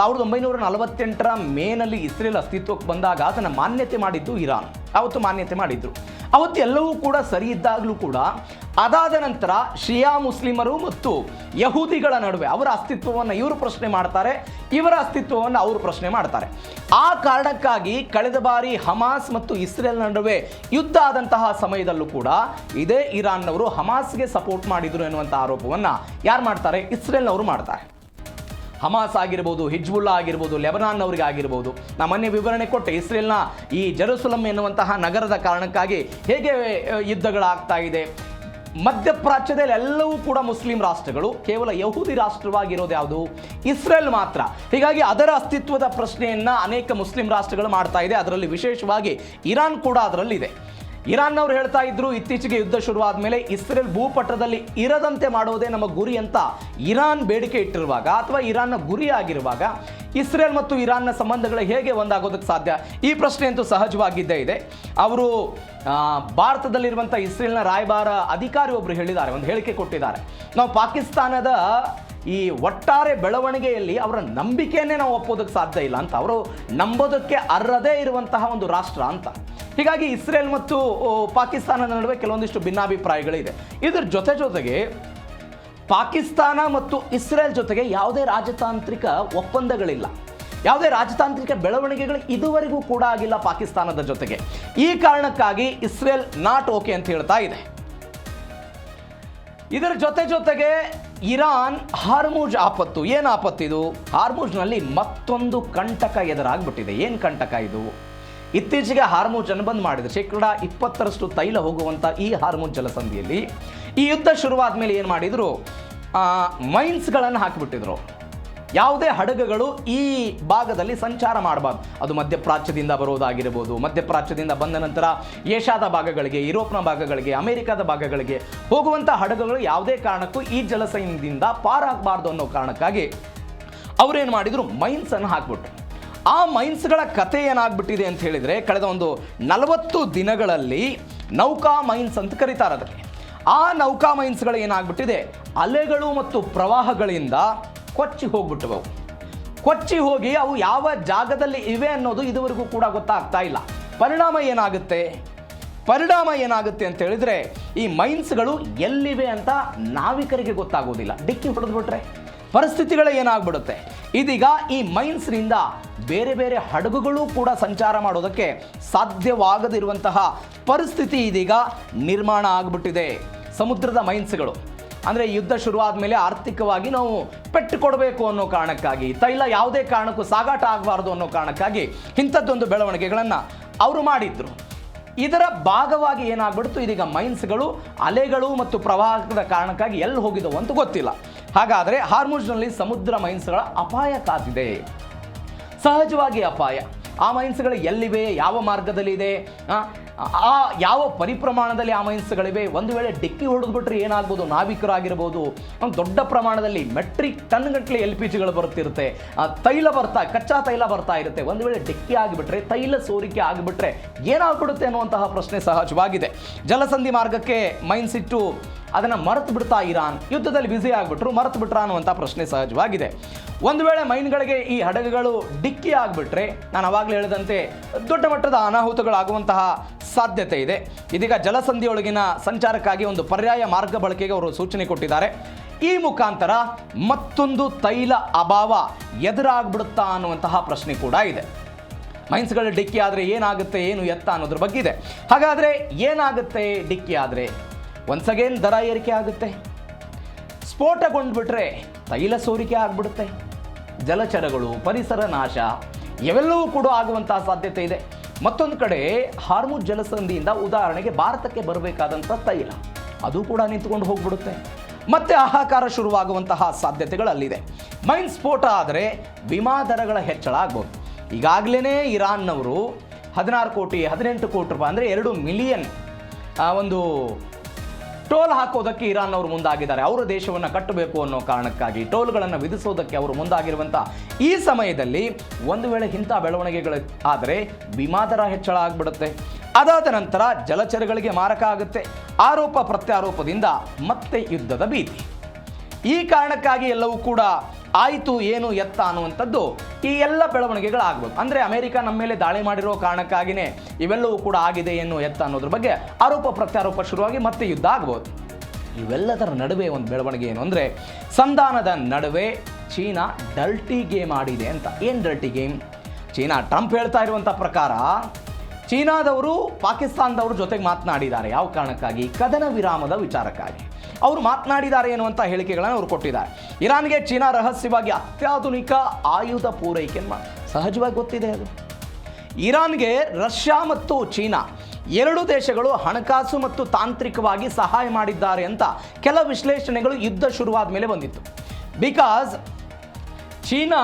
1948ರ ಮೇನಲ್ಲಿ ಇಸ್ರೇಲ್ ಅಸ್ತಿತ್ವಕ್ಕೆ ಬಂದಾಗ ಅದನ್ನು ಮಾನ್ಯತೆ ಮಾಡಿದ್ದು ಇರಾನ್, ಅವತ್ತು ಮಾನ್ಯತೆ ಮಾಡಿದ್ರು. ಅವತ್ತು ಎಲ್ಲವೂ ಕೂಡ ಸರಿ ಇದ್ದಾಗಲೂ ಕೂಡ ಅದಾದ ನಂತರ ಶಿಯಾ ಮುಸ್ಲಿಮರು ಮತ್ತು ಯಹೂದಿಗಳ ನಡುವೆ ಅವರ ಅಸ್ತಿತ್ವವನ್ನು ಇವರು ಪ್ರಶ್ನೆ ಮಾಡ್ತಾರೆ, ಇವರ ಅಸ್ತಿತ್ವವನ್ನು ಅವರು ಪ್ರಶ್ನೆ ಮಾಡ್ತಾರೆ. ಆ ಕಾರಣಕ್ಕಾಗಿ ಕಳೆದ ಬಾರಿ ಹಮಾಸ್ ಮತ್ತು ಇಸ್ರೇಲ್ ನಡುವೆ ಯುದ್ಧ ಆದಂತಹ ಸಮಯದಲ್ಲೂ ಕೂಡ ಇದೇ ಇರಾನ್ನವರು ಹಮಾಸ್ಗೆ ಸಪೋರ್ಟ್ ಮಾಡಿದ್ರು ಎನ್ನುವಂಥ ಆರೋಪವನ್ನು ಯಾರು ಮಾಡ್ತಾರೆ, ಇಸ್ರೇಲ್ನವರು ಮಾಡ್ತಾರೆ. ಹಮಾಸ್ ಆಗಿರ್ಬೋದು, ಹಿಜ್ಬುಲ್ಲಾ ಆಗಿರ್ಬೋದು, ಲೆಬನಾನ್ ಅವರಿಗೆ ಆಗಿರ್ಬೋದು. ನಾನು ಮೊನ್ನೆ ವಿವರಣೆ ಕೊಟ್ಟೆ, ಇಸ್ರೇಲ್ನ ಈ ಜೆರುಸಲಂ ಎನ್ನುವಂತಹ ನಗರದ ಕಾರಣಕ್ಕಾಗಿ ಹೇಗೆ ಯುದ್ಧಗಳಾಗ್ತಾ ಇದೆ. ಮಧ್ಯಪ್ರಾಚ್ಯದಲ್ಲಿ ಎಲ್ಲವೂ ಕೂಡ ಮುಸ್ಲಿಂ ರಾಷ್ಟ್ರಗಳು, ಕೇವಲ ಯಹೂದಿ ರಾಷ್ಟ್ರವಾಗಿರೋದು ಯಾವುದು, ಇಸ್ರೇಲ್ ಮಾತ್ರ. ಹೀಗಾಗಿ ಅದರ ಅಸ್ತಿತ್ವದ ಪ್ರಶ್ನೆಯನ್ನು ಅನೇಕ ಮುಸ್ಲಿಂ ರಾಷ್ಟ್ರಗಳು ಮಾಡ್ತಾ ಇದೆ. ಅದರಲ್ಲಿ ವಿಶೇಷವಾಗಿ ಇರಾನ್ ಕೂಡ ಅದರಲ್ಲಿದೆ. ಇರಾನ್ನವರು ಹೇಳ್ತಾ ಇದ್ರು, ಇತ್ತೀಚೆಗೆ ಯುದ್ಧ ಶುರುವಾದ ಮೇಲೆ ಇಸ್ರೇಲ್ ಭೂಪಟದಲ್ಲಿ ಇರದಂತೆ ಮಾಡೋದೇ ನಮ್ಮ ಗುರಿ ಅಂತ ಇರಾನ್ ಬೇಡಿಕೆ ಇಟ್ಟಿರುವಾಗ, ಅಥವಾ ಇರಾನ್ನ ಗುರಿ ಆಗಿರುವಾಗ ಇಸ್ರೇಲ್ ಮತ್ತು ಇರಾನ್ನ ಸಂಬಂಧಗಳು ಹೇಗೆ ಒಂದಾಗೋದಕ್ಕೆ ಸಾಧ್ಯ? ಈ ಪ್ರಶ್ನೆ ಅಂತೂ ಸಹಜವಾಗಿದ್ದೇ ಇದೆ. ಅವರು ಭಾರತದಲ್ಲಿರುವಂಥ ಇಸ್ರೇಲ್ನ ರಾಯಭಾರ ಅಧಿಕಾರಿ ಒಬ್ಬರು ಹೇಳಿದ್ದಾರೆ, ಒಂದು ಹೇಳಿಕೆ ಕೊಟ್ಟಿದ್ದಾರೆ, ನಾವು ಪಾಕಿಸ್ತಾನದ ಈ ಒಟ್ಟಾರೆ ಬೆಳವಣಿಗೆಯಲ್ಲಿ ಅವರ ನಂಬಿಕೆಯನ್ನೇ ನಾವು ಒಪ್ಪೋದಕ್ಕೆ ಸಾಧ್ಯ ಇಲ್ಲ ಅಂತ, ಅವರು ನಂಬೋದಕ್ಕೆ ಅರ್ಹದೇ ಇರುವಂತಹ ಒಂದು ರಾಷ್ಟ್ರ ಅಂತ. ಹೀಗಾಗಿ ಇಸ್ರೇಲ್ ಮತ್ತು ಪಾಕಿಸ್ತಾನದ ನಡುವೆ ಕೆಲವೊಂದಿಷ್ಟು ಭಿನ್ನಾಭಿಪ್ರಾಯಗಳಿದೆ. ಇದರ ಜೊತೆಗೆ ಪಾಕಿಸ್ತಾನ ಮತ್ತು ಇಸ್ರೇಲ್ ಜೊತೆಗೆ ಯಾವುದೇ ರಾಜತಾಂತ್ರಿಕ ಒಪ್ಪಂದಗಳಿಲ್ಲ, ಯಾವುದೇ ರಾಜತಾಂತ್ರಿಕ ಬೆಳವಣಿಗೆಗಳು ಇದುವರೆಗೂ ಕೂಡ ಆಗಿಲ್ಲ ಪಾಕಿಸ್ತಾನದ ಜೊತೆಗೆ. ಈ ಕಾರಣಕ್ಕಾಗಿ ಇಸ್ರೇಲ್ ನಾಟ್ ಓಕೆ ಅಂತ ಹೇಳ್ತಾ ಇದೆ. ಇದರ ಜೊತೆಗೆ ಇರಾನ್ ಹಾರ್ಮುಜ್ ಆಪತ್ತು, ಏನು ಆಪತ್ತಿದು? ಹಾರ್ಮುಜ್ನಲ್ಲಿ ಮತ್ತೊಂದು ಕಂಟಕ ಎದುರಾಗ್ಬಿಟ್ಟಿದೆ. ಏನು ಕಂಟಕ ಇದು? ಇತ್ತೀಚೆಗೆ ಹಾರ್ಮುಜ್ ಅನ್ನು ಬಂದ್ ಮಾಡಿದ್ರು. 20% ತೈಲ ಹೋಗುವಂಥ ಈ ಹಾರ್ಮುಜ್ ಜಲಸಂಧಿಯಲ್ಲಿ ಈ ಯುದ್ಧ ಶುರುವಾದ ಮೇಲೆ ಏನು ಮಾಡಿದರು, ಮೈನ್ಸ್ಗಳನ್ನು ಹಾಕಿಬಿಟ್ಟಿದ್ರು. ಯಾವುದೇ ಹಡಗುಗಳು ಈ ಭಾಗದಲ್ಲಿ ಸಂಚಾರ ಮಾಡಬಾರ್ದು. ಅದು ಮಧ್ಯಪ್ರಾಚ್ಯದಿಂದ ಬರೋದಾಗಿರ್ಬೋದು, ಮಧ್ಯಪ್ರಾಚ್ಯದಿಂದ ಬಂದ ನಂತರ ಏಷ್ಯಾದ ಭಾಗಗಳಿಗೆ, ಯುರೋಪ್ನ ಭಾಗಗಳಿಗೆ, ಅಮೆರಿಕದ ಭಾಗಗಳಿಗೆ ಹೋಗುವಂಥ ಹಡಗುಗಳು ಯಾವುದೇ ಕಾರಣಕ್ಕೂ ಈ ಜಲಸಂಧಿಯಿಂದ ಪಾರಾಗಬಾರ್ದು ಅನ್ನೋ ಕಾರಣಕ್ಕಾಗಿ ಅವರೇನು ಮಾಡಿದರು, ಮೈನ್ಸನ್ನು ಹಾಕಿಬಿಟ್ರು. ಆ ಮೈನ್ಸ್ಗಳ ಕತೆ ಏನಾಗ್ಬಿಟ್ಟಿದೆ ಅಂತ ಹೇಳಿದರೆ, ಕಳೆದ ಒಂದು 40 ದಿನಗಳಲ್ಲಿ ನೌಕಾ ಮೈನ್ಸ್ ಅಂತ ಕರೀತಾರೆ ಅದಕ್ಕೆ. ಆ ನೌಕಾ ಮೈನ್ಸ್ಗಳು ಏನಾಗ್ಬಿಟ್ಟಿದೆ, ಅಲೆಗಳು ಮತ್ತು ಪ್ರವಾಹಗಳಿಂದ ಕೊಚ್ಚಿ ಹೋಗ್ಬಿಟ್ಟವು. ಕೊಚ್ಚಿ ಹೋಗಿ ಅವು ಯಾವ ಜಾಗದಲ್ಲಿ ಇವೆ ಅನ್ನೋದು ಇದುವರೆಗೂ ಕೂಡ ಗೊತ್ತಾಗ್ತಾ ಇಲ್ಲ. ಪರಿಣಾಮ ಏನಾಗುತ್ತೆ ಅಂತ ಹೇಳಿದ್ರೆ, ಈ ಮೈನ್ಸ್ಗಳು ಎಲ್ಲಿವೆ ಅಂತ ನಾವಿಕರಿಗೆ ಗೊತ್ತಾಗೋದಿಲ್ಲ. ಡಿಕ್ಕಿ ಹೊಡೆದ್ಬಿಟ್ರೆ ಪರಿಸ್ಥಿತಿಗಳು ಏನಾಗ್ಬಿಡುತ್ತೆ, ಇದೀಗ ಈ ಮೈನ್ಸ್ನಿಂದ ಬೇರೆ ಬೇರೆ ಹಡಗುಗಳು ಕೂಡ ಸಂಚಾರ ಮಾಡೋದಕ್ಕೆ ಸಾಧ್ಯವಾಗದಿರುವಂತಹ ಪರಿಸ್ಥಿತಿ ಇದೀಗ ನಿರ್ಮಾಣ ಆಗಿಬಿಟ್ಟಿದೆ. ಸಮುದ್ರದ ಮೈನ್ಸ್ಗಳು ಅಂದರೆ ಯುದ್ಧ ಶುರುವಾದ ಮೇಲೆ ಆರ್ಥಿಕವಾಗಿ ನಾವು ಪೆಟ್ಟು ಕೊಡಬೇಕು ಅನ್ನೋ ಕಾರಣಕ್ಕಾಗಿ, ತೈಲ ಯಾವುದೇ ಕಾರಣಕ್ಕೂ ಸಾಗಾಟ ಆಗಬಾರ್ದು ಅನ್ನೋ ಕಾರಣಕ್ಕಾಗಿ ಇಂಥದ್ದೊಂದು ಬೆಳವಣಿಗೆಗಳನ್ನು ಅವರು ಮಾಡಿದ್ರು. ಇದರ ಭಾಗವಾಗಿ ಏನಾಗ್ಬಿಡ್ತು, ಇದೀಗ ಮೈನ್ಸ್ಗಳು ಅಲೆಗಳು ಮತ್ತು ಪ್ರವಾಹದ ಕಾರಣಕ್ಕಾಗಿ ಎಲ್ಲಿ ಹೋಗಿದ್ದವು ಅಂತ ಗೊತ್ತಿಲ್ಲ. ಹಾಗಾದರೆ ಹಾರ್ಮುಜ್ನಲ್ಲಿ ಸಮುದ್ರ ಮೈನ್ಸ್ಗಳ ಅಪಾಯ ಕಾದಿದೆ. ಸಹಜವಾಗಿ ಅಪಾಯ. ಆ ಮೈನ್ಸ್ಗಳು ಎಲ್ಲಿವೆ, ಯಾವ ಮಾರ್ಗದಲ್ಲಿದೆ, ಯಾವ ಪರಿಪ್ರಮಾಣದಲ್ಲಿ ಆ ಮೈನ್ಸ್ಗಳಿವೆ, ಒಂದು ವೇಳೆ ಡಿಕ್ಕಿ ಹೊಡೆದ್ಬಿಟ್ರೆ ಏನಾಗ್ಬೋದು, ನಾವಿಕರಾಗಿರ್ಬೋದು, ದೊಡ್ಡ ಪ್ರಮಾಣದಲ್ಲಿ ಮೆಟ್ರಿಕ್ ಟನ್ ಗಟ್ಟಲೆ LPGಗಳು ಬರುತ್ತಿರುತ್ತೆ, ತೈಲ ಕಚ್ಚಾ ತೈಲ ಬರ್ತಾ ಇರುತ್ತೆ. ಒಂದು ವೇಳೆ ಡಿಕ್ಕಿ ಆಗಿಬಿಟ್ರೆ, ತೈಲ ಸೋರಿಕೆ ಆಗಿಬಿಟ್ರೆ ಏನಾಗ್ಬಿಡುತ್ತೆ ಅನ್ನುವಂತಹ ಪ್ರಶ್ನೆ ಸಹಜವಾಗಿದೆ. ಜಲಸಂಧಿ ಮಾರ್ಗಕ್ಕೆ ಮೈನ್ಸ್ ಇಟ್ಟು ಅದನ್ನು ಮರೆತು ಬಿಡ್ತಾ ಇರಾನ್, ಯುದ್ಧದಲ್ಲಿ ಬ್ಯುಸಿ ಆಗಿಬಿಟ್ರು, ಮರೆತು ಬಿಟ್ರಾ ಅನ್ನುವಂಥ ಪ್ರಶ್ನೆ ಸಹಜವಾಗಿದೆ. ಒಂದು ವೇಳೆ ಮೈನ್ಗಳಿಗೆ ಈ ಹಡಗುಗಳು ಡಿಕ್ಕಿ ಆಗಿಬಿಟ್ರೆ, ನಾನು ಅವಾಗಲೇ ಹೇಳಿದಂತೆ ದೊಡ್ಡ ಮಟ್ಟದ ಅನಾಹುತಗಳಾಗುವಂತಹ ಸಾಧ್ಯತೆ ಇದೆ. ಇದೀಗ ಜಲಸಂಧಿಯೊಳಗಿನ ಸಂಚಾರಕ್ಕಾಗಿ ಒಂದು ಪರ್ಯಾಯ ಮಾರ್ಗ ಬಳಕೆಗೆ ಅವರು ಸೂಚನೆ ಕೊಟ್ಟಿದ್ದಾರೆ. ಈ ಮುಖಾಂತರ ಮತ್ತೊಂದು ತೈಲ ಅಭಾವ ಎದುರಾಗ್ಬಿಡುತ್ತಾ ಅನ್ನುವಂತಹ ಪ್ರಶ್ನೆ ಕೂಡ ಇದೆ. ಮೈನ್ಸ್ಗಳು ಡಿಕ್ಕಿ ಆದರೆ ಏನಾಗುತ್ತೆ, ಏನು ಎತ್ತ ಅನ್ನೋದ್ರ ಬಗ್ಗೆ ಇದೆ. ಹಾಗಾದರೆ ಏನಾಗುತ್ತೆ ಡಿಕ್ಕಿ ಆದರೆ? ಒನ್ಸ್ ಅಗೇನ್ ದರ ಏರಿಕೆ ಆಗುತ್ತೆ, ಸ್ಫೋಟಗೊಂಡ್ಬಿಟ್ರೆ ತೈಲ ಸೋರಿಕೆ ಆಗಿಬಿಡುತ್ತೆ, ಜಲಚರಗಳು, ಪರಿಸರ ನಾಶ ಇವೆಲ್ಲವೂ ಕೂಡ ಆಗುವಂತಹ ಸಾಧ್ಯತೆ ಇದೆ. ಮತ್ತೊಂದು ಕಡೆ ಹಾರ್ಮುಜ್ ಜಲಸಂಧಿಯಿಂದ ಉದಾಹರಣೆಗೆ ಭಾರತಕ್ಕೆ ಬರಬೇಕಾದಂಥ ತೈಲ ಅದು ಕೂಡ ನಿಂತುಕೊಂಡು ಹೋಗ್ಬಿಡುತ್ತೆ, ಮತ್ತೆ ಹಾಹಾಕಾರ ಶುರುವಾಗುವಂತಹ ಸಾಧ್ಯತೆಗಳಲ್ಲಿದೆ. ಮೈನ್ ಸ್ಫೋಟ ಆದರೆ ವಿಮಾ ದರಗಳ ಹೆಚ್ಚಳ ಆಗ್ಬೋದು. ಈಗಾಗಲೇ ಇರಾನ್ನವರು 16 ಕೋಟಿ 18 ಕೋಟಿ ರೂಪಾಯಿ ಅಂದರೆ 2 ಮಿಲಿಯನ್ ಒಂದು ಟೋಲ್ ಹಾಕೋದಕ್ಕೆ ಇರಾನ್ ಅವರು ಮುಂದಾಗಿದ್ದಾರೆ. ಅವರ ದೇಶವನ್ನು ಕಟ್ಟಬೇಕು ಅನ್ನೋ ಕಾರಣಕ್ಕಾಗಿ ಟೋಲ್ಗಳನ್ನು ವಿಧಿಸೋದಕ್ಕೆ ಅವರು ಮುಂದಾಗಿರುವಂಥ ಈ ಸಮಯದಲ್ಲಿ ಒಂದು ವೇಳೆ ಇಂಥ ಬೆಳವಣಿಗೆಗಳು ಆದರೆ ವಿಮಾ ದರ ಹೆಚ್ಚಳ ಆಗಿಬಿಡುತ್ತೆ. ಅದಾದ ನಂತರ ಜಲಚರಗಳಿಗೆ ಮಾರಕ ಆಗುತ್ತೆ. ಆರೋಪ ಪ್ರತ್ಯಾರೋಪದಿಂದ ಮತ್ತೆ ಯುದ್ಧದ ಭೀತಿ. ಈ ಕಾರಣಕ್ಕಾಗಿ ಎಲ್ಲವೂ ಕೂಡ ಆಯಿತು ಏನು ಎತ್ತ ಅನ್ನುವಂಥದ್ದು ಈ ಎಲ್ಲ ಬೆಳವಣಿಗೆಗಳಾಗ್ಬೋದು. ಅಂದರೆ ಅಮೆರಿಕ ನಮ್ಮ ಮೇಲೆ ದಾಳಿ ಮಾಡಿರೋ ಕಾರಣಕ್ಕಾಗಿಯೇ ಇವೆಲ್ಲವೂ ಕೂಡ ಆಗಿದೆ ಏನು ಎತ್ತ ಅನ್ನೋದ್ರ ಬಗ್ಗೆ ಆರೋಪ ಪ್ರತ್ಯಾರೋಪ ಶುರುವಾಗಿ ಮತ್ತೆ ಯುದ್ಧ ಆಗ್ಬೋದು. ಇವೆಲ್ಲದರ ನಡುವೆ ಒಂದು ಬೆಳವಣಿಗೆ ಏನು ಅಂದರೆ, ಸಂಧಾನದ ನಡುವೆ ಚೀನಾ ಡರ್ಟಿ ಗೇಮ್ ಆಡಿದೆ ಅಂತ. ಏನು ಡರ್ಟಿ ಗೇಮ್? ಚೀನಾ ಟ್ರಂಪ್ ಹೇಳ್ತಾ ಇರುವಂಥ ಪ್ರಕಾರ ಚೀನಾದವರು ಪಾಕಿಸ್ತಾನದವ್ರ ಜೊತೆಗೆ ಮಾತನಾಡಿದ್ದಾರೆ. ಯಾವ ಕಾರಣಕ್ಕಾಗಿ? ಕದನ ವಿರಾಮದ ವಿಚಾರಕ್ಕಾಗಿ ಅವರು ಮಾತನಾಡಿದ್ದಾರೆ ಎನ್ನುವಂಥ ಹೇಳಿಕೆಗಳನ್ನು ಅವರು ಕೊಟ್ಟಿದ್ದಾರೆ. ಇರಾನ್ಗೆ ಚೀನಾ ರಹಸ್ಯವಾಗಿ ಅತ್ಯಾಧುನಿಕ ಆಯುಧ ಪೂರೈಕೆ ಸಹಜವಾಗಿ ಗೊತ್ತಿದೆ. ಅದು ಇರಾನ್ಗೆ ರಷ್ಯಾ ಮತ್ತು ಚೀನಾ ಎರಡು ದೇಶಗಳು ಹಣಕಾಸು ಮತ್ತು ತಾಂತ್ರಿಕವಾಗಿ ಸಹಾಯ ಮಾಡಿದ್ದಾರೆ ಅಂತ ಕೆಲ ವಿಶ್ಲೇಷಣೆಗಳು ಯುದ್ಧ ಶುರುವಾದ ಮೇಲೆ ಬಂದಿತ್ತು. ಬಿಕಾಸ್ ಚೀನಾ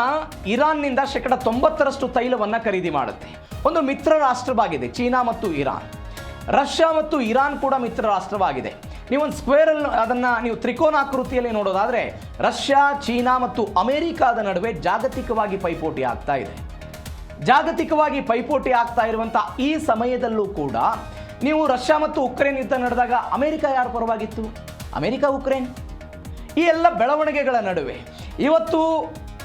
ಇರಾನ್ನಿಂದ 90% ತೈಲವನ್ನು ಖರೀದಿ ಮಾಡುತ್ತೆ. ಒಂದು ಮಿತ್ರ ರಾಷ್ಟ್ರವಾಗಿದೆ ಚೀನಾ ಮತ್ತು ಇರಾನ್. ರಷ್ಯಾ ಮತ್ತು ಇರಾನ್ ಕೂಡ ಮಿತ್ರ ರಾಷ್ಟ್ರವಾಗಿದೆ. ನೀವೊಂದು ಸ್ಕ್ವೇರಲ್ಲಿ ಅದನ್ನು ನೀವು ತ್ರಿಕೋನಾಕೃತಿಯಲ್ಲಿ ನೋಡೋದಾದರೆ ರಷ್ಯಾ, ಚೀನಾ ಮತ್ತು ಅಮೆರಿಕಾದ ನಡುವೆ ಜಾಗತಿಕವಾಗಿ ಪೈಪೋಟಿ ಆಗ್ತಾ ಇದೆ. ಜಾಗತಿಕವಾಗಿ ಪೈಪೋಟಿ ಆಗ್ತಾ ಇರುವಂಥ ಈ ಸಮಯದಲ್ಲೂ ಕೂಡ ನೀವು ರಷ್ಯಾ ಮತ್ತು ಉಕ್ರೇನ್ ಯುದ್ಧ ನಡೆದಾಗ ಅಮೆರಿಕ ಯಾರ ಪರವಾಗಿತ್ತು? America, Ukraine. ಈ ಎಲ್ಲ ಬೆಳವಣಿಗೆಗಳ ನಡುವೆ ಇವತ್ತು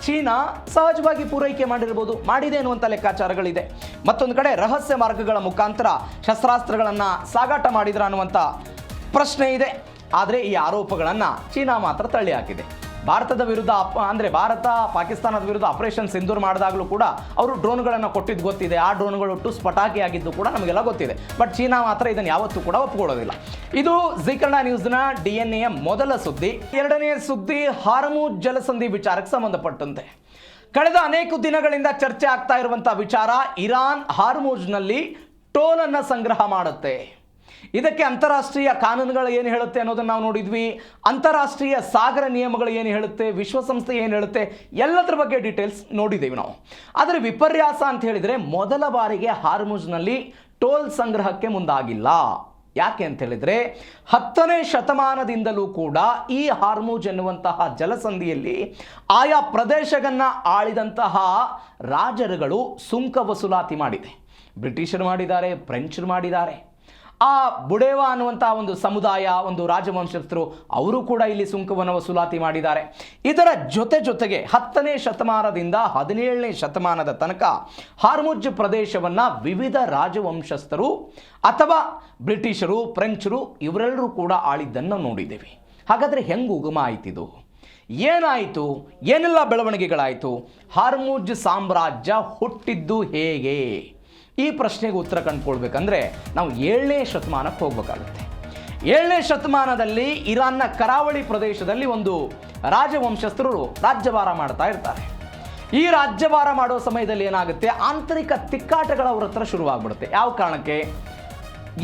ಚೀನಾ ಸಹಜವಾಗಿ ಪೂರೈಕೆ ಮಾಡಿದೆ ಅನ್ನುವಂಥ ಲೆಕ್ಕಾಚಾರಗಳಿದೆ. ಮತ್ತೊಂದು ಕಡೆ ರಹಸ್ಯ ಮಾರ್ಗಗಳ ಮುಖಾಂತರ ಶಸ್ತ್ರಾಸ್ತ್ರಗಳನ್ನು ಸಾಗಾಟ ಮಾಡಿದ್ರ ಅನ್ನುವಂಥ ಪ್ರಶ್ನೆ ಇದೆ. ಆದರೆ ಈ ಆರೋಪಗಳನ್ನು ಚೀನಾ ಮಾತ್ರ ತಳ್ಳಿ ಹಾಕಿದೆ. ಭಾರತದ ವಿರುದ್ಧ ಅಂದರೆ ಭಾರತ ಪಾಕಿಸ್ತಾನದ ವಿರುದ್ಧ ಆಪರೇಷನ್ ಸಿಂಧೂರ್ ಮಾಡಿದಾಗಲೂ ಕೂಡ ಅವರು ಡ್ರೋನ್ಗಳನ್ನು ಕೊಟ್ಟಿದ್ದು ಗೊತ್ತಿದೆ. ಆ ಡ್ರೋನ್ಗಳು ಟುಸ್ ಪಟಾಕಿ ಆಗಿದ್ದು ಕೂಡ ನಮಗೆಲ್ಲ ಗೊತ್ತಿದೆ. ಬಟ್ ಚೀನಾ ಮಾತ್ರ ಇದನ್ನು ಯಾವತ್ತೂ ಕೂಡ ಒಪ್ಪಿಕೊಳ್ಳೋದಿಲ್ಲ. ಇದು ಜೀ ಕನ್ನಡ ನ್ಯೂಸ್ನ DNA ಮೊದಲ ಸುದ್ದಿ. ಎರಡನೇ ಸುದ್ದಿ ಹಾರ್ಮುಜ್ ಜಲಸಂಧಿ ವಿಚಾರಕ್ಕೆ ಸಂಬಂಧಪಟ್ಟಂತೆ ಕಳೆದ ಅನೇಕ ದಿನಗಳಿಂದ ಚರ್ಚೆ ಆಗ್ತಾ ಇರುವಂಥ ವಿಚಾರ, ಇರಾನ್ ಹಾರ್ಮುಜ್ನಲ್ಲಿ ಟೋಲನ್ನು ಸಂಗ್ರಹ ಮಾಡುತ್ತೆ. ಇದಕ್ಕೆ ಅಂತಾರಾಷ್ಟ್ರೀಯ ಕಾನೂನುಗಳು ಏನು ಹೇಳುತ್ತೆ ಅನ್ನೋದನ್ನು ನಾವು ನೋಡಿದ್ವಿ. ಅಂತಾರಾಷ್ಟ್ರೀಯ ಸಾಗರ ನಿಯಮಗಳು ಏನು ಹೇಳುತ್ತೆ, ವಿಶ್ವಸಂಸ್ಥೆ ಏನು ಹೇಳುತ್ತೆ, ಎಲ್ಲದರ ಬಗ್ಗೆ ಡೀಟೇಲ್ಸ್ ನೋಡಿದ್ದೇವೆ ನಾವು. ಆದರೆ ವಿಪರ್ಯಾಸ ಅಂತ ಹೇಳಿದರೆ ಮೊದಲ ಬಾರಿಗೆ ಹಾರ್ಮುಜ್ನಲ್ಲಿ ಟೋಲ್ ಸಂಗ್ರಹಕ್ಕೆ ಮುಂದಾಗಿಲ್ಲ. ಯಾಕೆ ಅಂತ ಹೇಳಿದರೆ 10ನೇ ಶತಮಾನದಿಂದಲೂ ಕೂಡ ಈ ಹಾರ್ಮುಜ್ ಎನ್ನುವಂತಹ ಜಲಸಂಧಿಯಲ್ಲಿ ಆಯಾ ಪ್ರದೇಶವನ್ನು ಆಳಿದಂತಹ ರಾಜರುಗಳು ಸುಂಕ ವಸೂಲಾತಿ ಮಾಡಿದೆ. ಬ್ರಿಟಿಷರು ಮಾಡಿದ್ದಾರೆ, ಫ್ರೆಂಚರು ಮಾಡಿದ್ದಾರೆ. ಆ ಬುಡೇವಾ ಅನ್ನುವಂಥ ಒಂದು ಸಮುದಾಯ, ಒಂದು ರಾಜವಂಶಸ್ಥರು, ಅವರು ಕೂಡ ಇಲ್ಲಿ ಸುಂಕವನ್ನು ವಸೂಲಾತಿ ಮಾಡಿದ್ದಾರೆ. ಇದರ ಜೊತೆಗೆ 10ನೇ ಶತಮಾನದಿಂದ 17ನೇ ಶತಮಾನದ ತನಕ ಹಾರ್ಮುಜ್ ಪ್ರದೇಶವನ್ನು ವಿವಿಧ ರಾಜವಂಶಸ್ಥರು ಅಥವಾ ಬ್ರಿಟಿಷರು, ಫ್ರೆಂಚರು ಇವರೆಲ್ಲರೂ ಕೂಡ ಆಳಿದ್ದನ್ನು ನೋಡಿದ್ದೇವೆ. ಹಾಗಾದರೆ ಹೆಂಗೆ ಉಗಮ ಆಯ್ತಿದು? ಏನಾಯಿತು, ಏನೆಲ್ಲ ಬೆಳವಣಿಗೆಗಳಾಯಿತು, ಹಾರ್ಮುಜ್ ಸಾಮ್ರಾಜ್ಯ ಹುಟ್ಟಿದ್ದು ಹೇಗೆ? ಈ ಪ್ರಶ್ನೆಗೆ ಉತ್ತರ ಕಂಡುಕೊಳ್ಬೇಕಂದ್ರೆ ನಾವು 7ನೇ ಶತಮಾನಕ್ಕೆ ಹೋಗ್ಬೇಕಾಗುತ್ತೆ. 7ನೇ ಶತಮಾನದಲ್ಲಿ ಇರಾನ್ನ ಕರಾವಳಿ ಪ್ರದೇಶದಲ್ಲಿ ಒಂದು ರಾಜವಂಶಸ್ಥರು ರಾಜ್ಯಭಾರ ಮಾಡ್ತಾ ಇರ್ತಾರೆ. ಈ ರಾಜ್ಯಭಾರ ಮಾಡೋ ಸಮಯದಲ್ಲಿ ಏನಾಗುತ್ತೆ, ಆಂತರಿಕ ತಿಕ್ಕಾಟಗಳ ಅವ್ರ ಹತ್ರ ಶುರುವಾಗ್ಬಿಡುತ್ತೆ. ಯಾವ ಕಾರಣಕ್ಕೆ?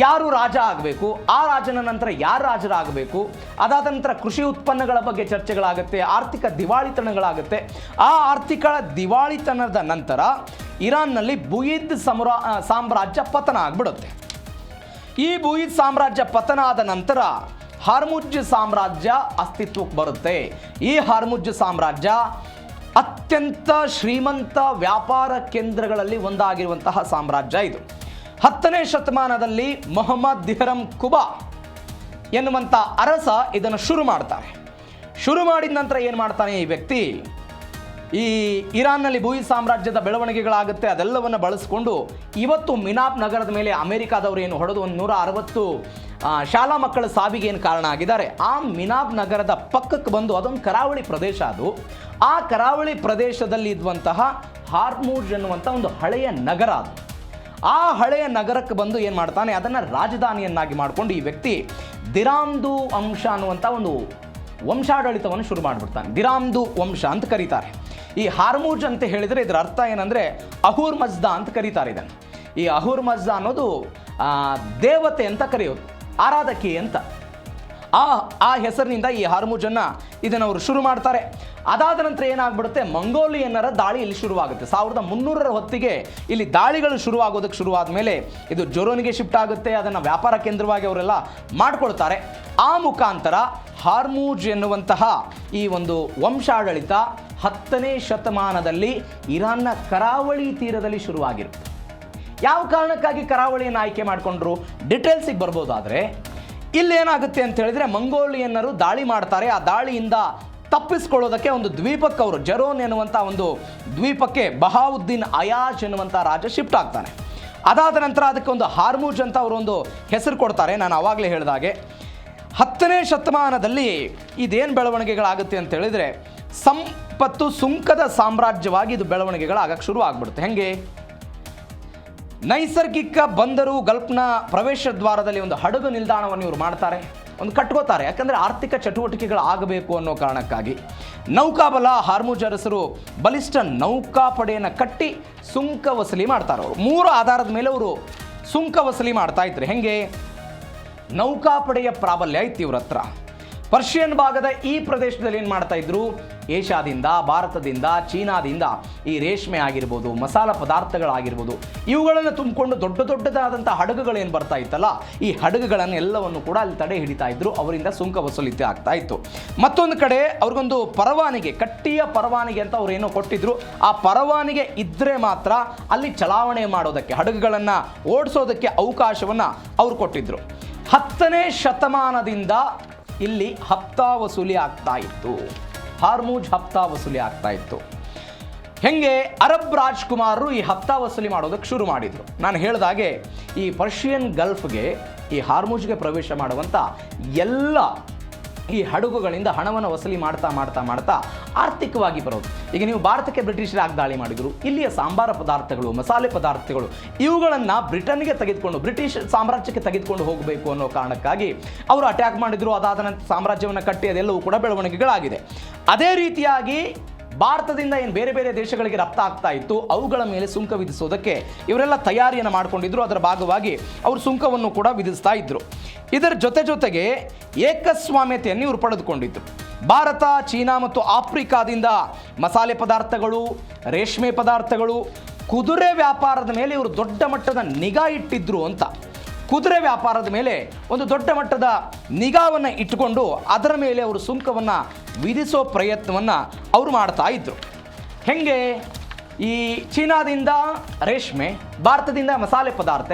ಯಾರು ರಾಜ ಆಗಬೇಕು, ಆ ರಾಜನ ನಂತರ ಯಾರು ರಾಜರಾಗಬೇಕು, ಅದಾದ ನಂತರ ಕೃಷಿ ಉತ್ಪನ್ನಗಳ ಬಗ್ಗೆ ಚರ್ಚೆಗಳಾಗುತ್ತೆ, ಆರ್ಥಿಕ ದಿವಾಳಿತನಗಳಾಗುತ್ತೆ. ಆ ಆರ್ಥಿಕ ದಿವಾಳಿತನದ ನಂತರ ಇರಾನ್ನಲ್ಲಿ ಬುಯಿದ್ ಸಾಮ್ರಾಜ್ಯ ಪತನ ಆಗಿಬಿಡುತ್ತೆ. ಈ ಬುಯಿದ್ ಸಾಮ್ರಾಜ್ಯ ಪತನ ಆದ ನಂತರ ಹಾರ್ಮುಜ್ ಸಾಮ್ರಾಜ್ಯ ಅಸ್ತಿತ್ವಕ್ಕೆ ಬರುತ್ತೆ. ಈ ಹಾರ್ಮುಜ್ ಸಾಮ್ರಾಜ್ಯ ಅತ್ಯಂತ ಶ್ರೀಮಂತ ವ್ಯಾಪಾರ ಕೇಂದ್ರಗಳಲ್ಲಿ ಒಂದಾಗಿರುವಂತಹ ಸಾಮ್ರಾಜ್ಯ ಇದು. 10ನೇ ಶತಮಾನದಲ್ಲಿ ಮೊಹಮ್ಮದ್ ದಿಹರಂ ಕುಬಾ ಎನ್ನುವಂಥ ಅರಸ ಇದನ್ನು ಶುರು ಮಾಡ್ತಾರೆ. ಶುರು ಮಾಡಿದ ನಂತರ ಏನು ಮಾಡ್ತಾನೆ ಈ ವ್ಯಕ್ತಿ, ಈ ಇರಾನ್ನಲ್ಲಿ ಬುಯಿದ್ ಸಾಮ್ರಾಜ್ಯದ ಬೆಳವಣಿಗೆಗಳಾಗುತ್ತೆ ಅದೆಲ್ಲವನ್ನು ಬಳಸಿಕೊಂಡು ಇವತ್ತು ಮಿನಾಪ್ ನಗರದ ಮೇಲೆ ಅಮೆರಿಕಾದವರು ಏನು ಹೊಡೆದು 160 ಶಾಲಾ ಮಕ್ಕಳ ಸಾವಿಗೆ ಏನು ಕಾರಣ ಆಗಿದ್ದಾರೆ, ಆ ಮಿನಾಪ್ ನಗರದ ಪಕ್ಕಕ್ಕೆ ಬಂದು, ಅದೊಂದು ಕರಾವಳಿ ಪ್ರದೇಶ, ಅದು ಆ ಕರಾವಳಿ ಪ್ರದೇಶದಲ್ಲಿ ಇದ್ದಂತಹ ಹಾರ್ಮುಜ್ ಎನ್ನುವಂಥ ಒಂದು ಹಳೆಯ ನಗರ, ಅದು ಆ ಹಳೆಯ ನಗರಕ್ಕೆ ಬಂದು ಏನು ಮಾಡ್ತಾನೆ, ಅದನ್ನು ರಾಜಧಾನಿಯನ್ನಾಗಿ ಮಾಡಿಕೊಂಡು ಈ ವ್ಯಕ್ತಿ ದಿರಾಮ್ದು ವಂಶ ಅನ್ನುವಂಥ ಒಂದು ವಂಶಾಡಳಿತವನ್ನು ಶುರು ಮಾಡಿಬಿಡ್ತಾನೆ. ದಿರಾಮ್ದು ವಂಶ ಅಂತ ಕರೀತಾರೆ. ಈ ಹಾರ್ಮುಜ್ ಅಂತ ಹೇಳಿದರೆ ಇದರ ಅರ್ಥ ಏನಂದರೆ ಅಹುರ್ ಮಜ್ದಾ ಅಂತ ಕರೀತಾರೆ ಇದನ್ನು. ಈ ಅಹುರ್ ಮಜ್ದಾ ಅನ್ನೋದು ದೇವತೆ ಅಂತ ಕರೆಯೋದು, ಆರಾಧಕಿ ಅಂತ. ಆ ಹೆಸರಿನಿಂದ ಈ ಹಾರ್ಮುಜನ್ನು ಇದನ್ನು ಅವರು ಶುರು ಮಾಡ್ತಾರೆ. ಅದಾದ ನಂತರ ಏನಾಗ್ಬಿಡುತ್ತೆ, ಮಂಗೋಲಿಯನ್ನರ ದಾಳಿ ಇಲ್ಲಿ ಶುರುವಾಗುತ್ತೆ. 1300ರ ಹೊತ್ತಿಗೆ ಇಲ್ಲಿ ದಾಳಿಗಳು ಶುರುವಾಗೋದಕ್ಕೆ ಶುರುವಾದ ಮೇಲೆ ಇದು ಜೊರೋನಿಗೆ ಶಿಫ್ಟ್ ಆಗುತ್ತೆ. ಅದನ್ನು ವ್ಯಾಪಾರ ಕೇಂದ್ರವಾಗಿ ಅವರೆಲ್ಲ ಮಾಡ್ಕೊಳ್ತಾರೆ. ಆ ಮುಖಾಂತರ ಹಾರ್ಮುಜ್ ಎನ್ನುವಂತಹ ಈ ಒಂದು ವಂಶಾಡಳಿತ 10ನೇ ಶತಮಾನದಲ್ಲಿ ಇರಾನ್ನ ಕರಾವಳಿ ತೀರದಲ್ಲಿ ಶುರುವಾಗಿರುತ್ತೆ. ಯಾವ ಕಾರಣಕ್ಕಾಗಿ ಕರಾವಳಿಯನ್ನು ಆಯ್ಕೆ ಮಾಡಿಕೊಂಡ್ರು, ಡಿಟೇಲ್ಸಿಗೆ ಬರ್ಬೋದಾದರೆ ಇಲ್ಲೇನಾಗುತ್ತೆ ಅಂತ ಹೇಳಿದ್ರೆ, ಮಂಗೋಲಿಯನ್ನರು ದಾಳಿ ಮಾಡ್ತಾರೆ. ಆ ದಾಳಿಯಿಂದ ತಪ್ಪಿಸ್ಕೊಳ್ಳೋದಕ್ಕೆ ಒಂದು ದ್ವೀಪಕ್ಕೆ ಅವರು, ಜರೋನ್ ಎನ್ನುವಂಥ ಒಂದು ದ್ವೀಪಕ್ಕೆ ಬಹಾವುದ್ದೀನ್ ಅಯಾಜ್ ಎನ್ನುವಂಥ ರಾಜ ಶಿಫ್ಟ್ ಆಗ್ತಾನೆ. ಅದಾದ ನಂತರ ಅದಕ್ಕೆ ಒಂದು ಹಾರ್ಮುಜ್ ಅಂತ ಅವರು ಒಂದು ಹೆಸರು ಕೊಡ್ತಾರೆ. ನಾನು ಆವಾಗಲೇ ಹೇಳಿದಾಗೆ 10ನೇ ಶತಮಾನದಲ್ಲಿ ಇದೇನು ಬೆಳವಣಿಗೆಗಳಾಗುತ್ತೆ ಅಂತ ಹೇಳಿದರೆ, ಸಂಪತ್ತು ಸುಂಕದ ಸಾಮ್ರಾಜ್ಯವಾಗಿ ಇದು ಬೆಳವಣಿಗೆಗಳಾಗಕ್ಕೆ ಶುರು ಆಗ್ಬಿಡುತ್ತೆ. ಹೆಂಗೆ, ನೈಸರ್ಗಿಕ ಬಂದರು ಗಲ್ಫ್ನ ಪ್ರವೇಶ ದ್ವಾರದಲ್ಲಿ ಒಂದು ಹಡಗು ನಿಲ್ದಾಣವನ್ನು ಇವರು ಮಾಡ್ತಾರೆ, ಒಂದು ಕಟ್ಕೋತಾರೆ. ಯಾಕಂದರೆ ಆರ್ಥಿಕ ಚಟುವಟಿಕೆಗಳು ಆಗಬೇಕು ಅನ್ನೋ ಕಾರಣಕ್ಕಾಗಿ ನೌಕಾಬಲ ಹಾರ್ಮುಜ್ ಅರಸರು ಬಲಿಷ್ಠ ನೌಕಾಪಡೆಯನ್ನು ಕಟ್ಟಿ ಸುಂಕ ವಸೂಲಿ ಮಾಡ್ತಾರೆ. ಅವರು 3 ಆಧಾರದ ಮೇಲೆ ಅವರು ಸುಂಕ ವಸೂಲಿ ಮಾಡ್ತಾ ಇದ್ರು. ಹೆಂಗೆ, ನೌಕಾಪಡೆಯ ಪ್ರಾಬಲ್ಯ ಇತ್ತು ಇವ್ರ ಹತ್ರ. ಪರ್ಷಿಯನ್ ಭಾಗದ ಈ ಪ್ರದೇಶದಲ್ಲಿ ಏನು ಮಾಡ್ತಾ ಇದ್ರು, ಏಷ್ಯಾದಿಂದ, ಭಾರತದಿಂದ, ಚೀನಾದಿಂದ ಈ ರೇಷ್ಮೆ ಆಗಿರ್ಬೋದು, ಮಸಾಲ ಪದಾರ್ಥಗಳಾಗಿರ್ಬೋದು, ಇವುಗಳನ್ನು ತುಂಬಿಕೊಂಡು ದೊಡ್ಡದಾದಂಥ ಹಡಗುಗಳೇನು ಬರ್ತಾ ಇತ್ತಲ್ಲ, ಈ ಹಡಗುಗಳನ್ನು ಎಲ್ಲವನ್ನು ಕೂಡ ಅಲ್ಲಿ ತಡೆ ಹಿಡಿತಾ ಇದ್ರು. ಅವರಿಂದ ಸುಂಕ ವಸೂಲಿತೆ ಆಗ್ತಾ ಇತ್ತು. ಮತ್ತೊಂದು ಕಡೆ ಅವ್ರಿಗೊಂದು ಪರವಾನಿಗೆ, ಕಟ್ಟಿಯ ಪರವಾನಿಗೆ ಅಂತ ಅವ್ರು ಏನೋ ಕೊಟ್ಟಿದ್ರು. ಆ ಪರವಾನಿಗೆ ಇದ್ದರೆ ಮಾತ್ರ ಅಲ್ಲಿ ಚಲಾವಣೆ ಮಾಡೋದಕ್ಕೆ, ಹಡಗುಗಳನ್ನು ಓಡಿಸೋದಕ್ಕೆ ಅವಕಾಶವನ್ನು ಅವ್ರು ಕೊಟ್ಟಿದ್ರು. 10ನೇ ಶತಮಾನದಿಂದ ಇಲ್ಲಿ ಹಪ್ತಾ ವಸೂಲಿ ಆಗ್ತಾ ಇತ್ತು. ಹಾರ್ಮುಜ್ ಹಪ್ತಾ ವಸೂಲಿ ಆಗ್ತಾ ಇತ್ತು. ಹೆಂಗೆ, ಅರಬ್ ರಾಜ್ಕುಮಾರರು ಈ ಹಪ್ತಾ ವಸೂಲಿ ಮಾಡೋದಕ್ಕೆ ಶುರು ಮಾಡಿದರು. ನಾನು ಹೇಳಿದಾಗೆ ಈ ಪರ್ಷಿಯನ್ ಗಲ್ಫ್ಗೆ, ಈ ಹಾರ್ಮುಜ್ಗೆ ಪ್ರವೇಶ ಮಾಡುವಂಥ ಎಲ್ಲ ಈ ಹಡಗುಗಳಿಂದ ಹಣವನ್ನು ವಸೂಲಿ ಮಾಡ್ತಾ ಮಾಡ್ತಾ ಮಾಡ್ತಾ ಆರ್ಥಿಕವಾಗಿ ಬರೋದು. ಈಗ ನೀವು ಭಾರತಕ್ಕೆ ಬ್ರಿಟಿಷರಾಗಿ ದಾಳಿ ಮಾಡಿದರು, ಇಲ್ಲಿಯ ಸಾಂಬಾರ ಪದಾರ್ಥಗಳು, ಮಸಾಲೆ ಪದಾರ್ಥಗಳು, ಇವುಗಳನ್ನು ಬ್ರಿಟನ್ಗೆ ತೆಗೆದುಕೊಂಡು, ಬ್ರಿಟಿಷ್ ಸಾಮ್ರಾಜ್ಯಕ್ಕೆ ತೆಗೆದುಕೊಂಡು ಹೋಗಬೇಕು ಅನ್ನೋ ಕಾರಣಕ್ಕಾಗಿ ಅವರು ಅಟ್ಯಾಕ್ ಮಾಡಿದರು. ಅದಾದ ನಂತರ ಸಾಮ್ರಾಜ್ಯವನ್ನು ಕಟ್ಟಿ ಅದೆಲ್ಲವೂ ಕೂಡ ಬೆಳವಣಿಗೆಗಳಾಗಿದೆ. ಅದೇ ರೀತಿಯಾಗಿ ಭಾರತದಿಂದ ಏನು ಬೇರೆ ಬೇರೆ ದೇಶಗಳಿಗೆ ರಫ್ತಾಗ್ತಾ ಇತ್ತು, ಅವುಗಳ ಮೇಲೆ ಸುಂಕ ವಿಧಿಸೋದಕ್ಕೆ ಇವರೆಲ್ಲ ತಯಾರಿಯನ್ನು ಮಾಡಿಕೊಂಡಿದ್ರು. ಅದರ ಭಾಗವಾಗಿ ಅವರು ಸುಂಕವನ್ನು ಕೂಡ ವಿಧಿಸ್ತಾ ಇದ್ದರು. ಇದರ ಜೊತೆಗೆ ಏಕಸ್ವಾಮ್ಯತೆಯನ್ನು ಇವರು ಪಡೆದುಕೊಂಡಿದ್ದರು. ಭಾರತ, ಚೀನಾ ಮತ್ತು ಆಫ್ರಿಕಾದಿಂದ ಮಸಾಲೆ ಪದಾರ್ಥಗಳು, ರೇಷ್ಮೆ ಪದಾರ್ಥಗಳು, ಕುದುರೆ ವ್ಯಾಪಾರದ ಮೇಲೆ ಇವರು ದೊಡ್ಡ ಮಟ್ಟದ ನಿಗಾ ಇಟ್ಟಿದ್ರು ಅಂತ. ಕುದುರೆ ವ್ಯಾಪಾರದ ಮೇಲೆ ಒಂದು ದೊಡ್ಡ ಮಟ್ಟದ ನಿಗಾವನ್ನು ಇಟ್ಟುಕೊಂಡು ಅದರ ಮೇಲೆ ಅವರು ಸುಂಕವನ್ನು ವಿಧಿಸೋ ಪ್ರಯತ್ನವನ್ನು ಅವರು ಮಾಡ್ತಾ ಇದ್ದರು. ಹೆಂಗೆ, ಈ ಚೀನಾದಿಂದ ರೇಷ್ಮೆ, ಭಾರತದಿಂದ ಮಸಾಲೆ ಪದಾರ್ಥ,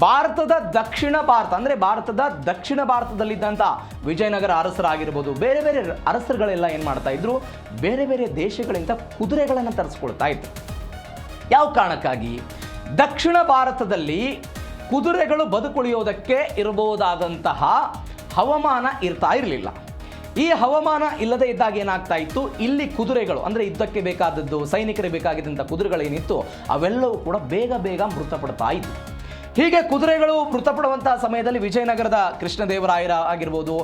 ಭಾರತದ ದಕ್ಷಿಣ ಭಾರತ ಅಂದರೆ ಭಾರತದ ದಕ್ಷಿಣ ಭಾರತದಲ್ಲಿದ್ದಂಥ ವಿಜಯನಗರ ಅರಸರಾಗಿರ್ಬೋದು, ಬೇರೆ ಬೇರೆ ಅರಸರುಗಳೆಲ್ಲ ಏನು ಮಾಡ್ತಾ ಇದ್ರು, ಬೇರೆ ಬೇರೆ ದೇಶಗಳಿಂದ ಕುದುರೆಗಳನ್ನು ತರಿಸ್ಕೊಳ್ತಾ ಇದ್ರು. ಯಾವ ಕಾರಣಕ್ಕಾಗಿ, ದಕ್ಷಿಣ ಭಾರತದಲ್ಲಿ ಕುದುರೆಗಳು ಬದುಕುಳಿಯೋದಕ್ಕೆ ಇರಬಹುದಾದಂತಹ ಹವಾಮಾನ ಇರ್ತಾ ಇರಲಿಲ್ಲ. ಈ ಹವಾಮಾನ ಇಲ್ಲದೆ ಇದ್ದಾಗ ಏನಾಗ್ತಾ ಇತ್ತು, ಇಲ್ಲಿ ಕುದುರೆಗಳು ಅಂದರೆ ಯುದ್ಧಕ್ಕೆ ಬೇಕಾದದ್ದು, ಸೈನಿಕರಿಗೆ ಬೇಕಾಗಿದ್ದಂಥ ಕುದುರೆಗಳೇನಿತ್ತು ಅವೆಲ್ಲವೂ ಕೂಡ ಬೇಗ ಬೇಗ ಮೃತಪಡ್ತಾ ಇತ್ತು. ಹೀಗೆ ಕುದುರೆಗಳು ಮೃತಪಡುವಂತಹ ಸಮಯದಲ್ಲಿ ವಿಜಯನಗರದ ಕೃಷ್ಣದೇವರಾಯರ ಆಗಿರ್ಬೋದು,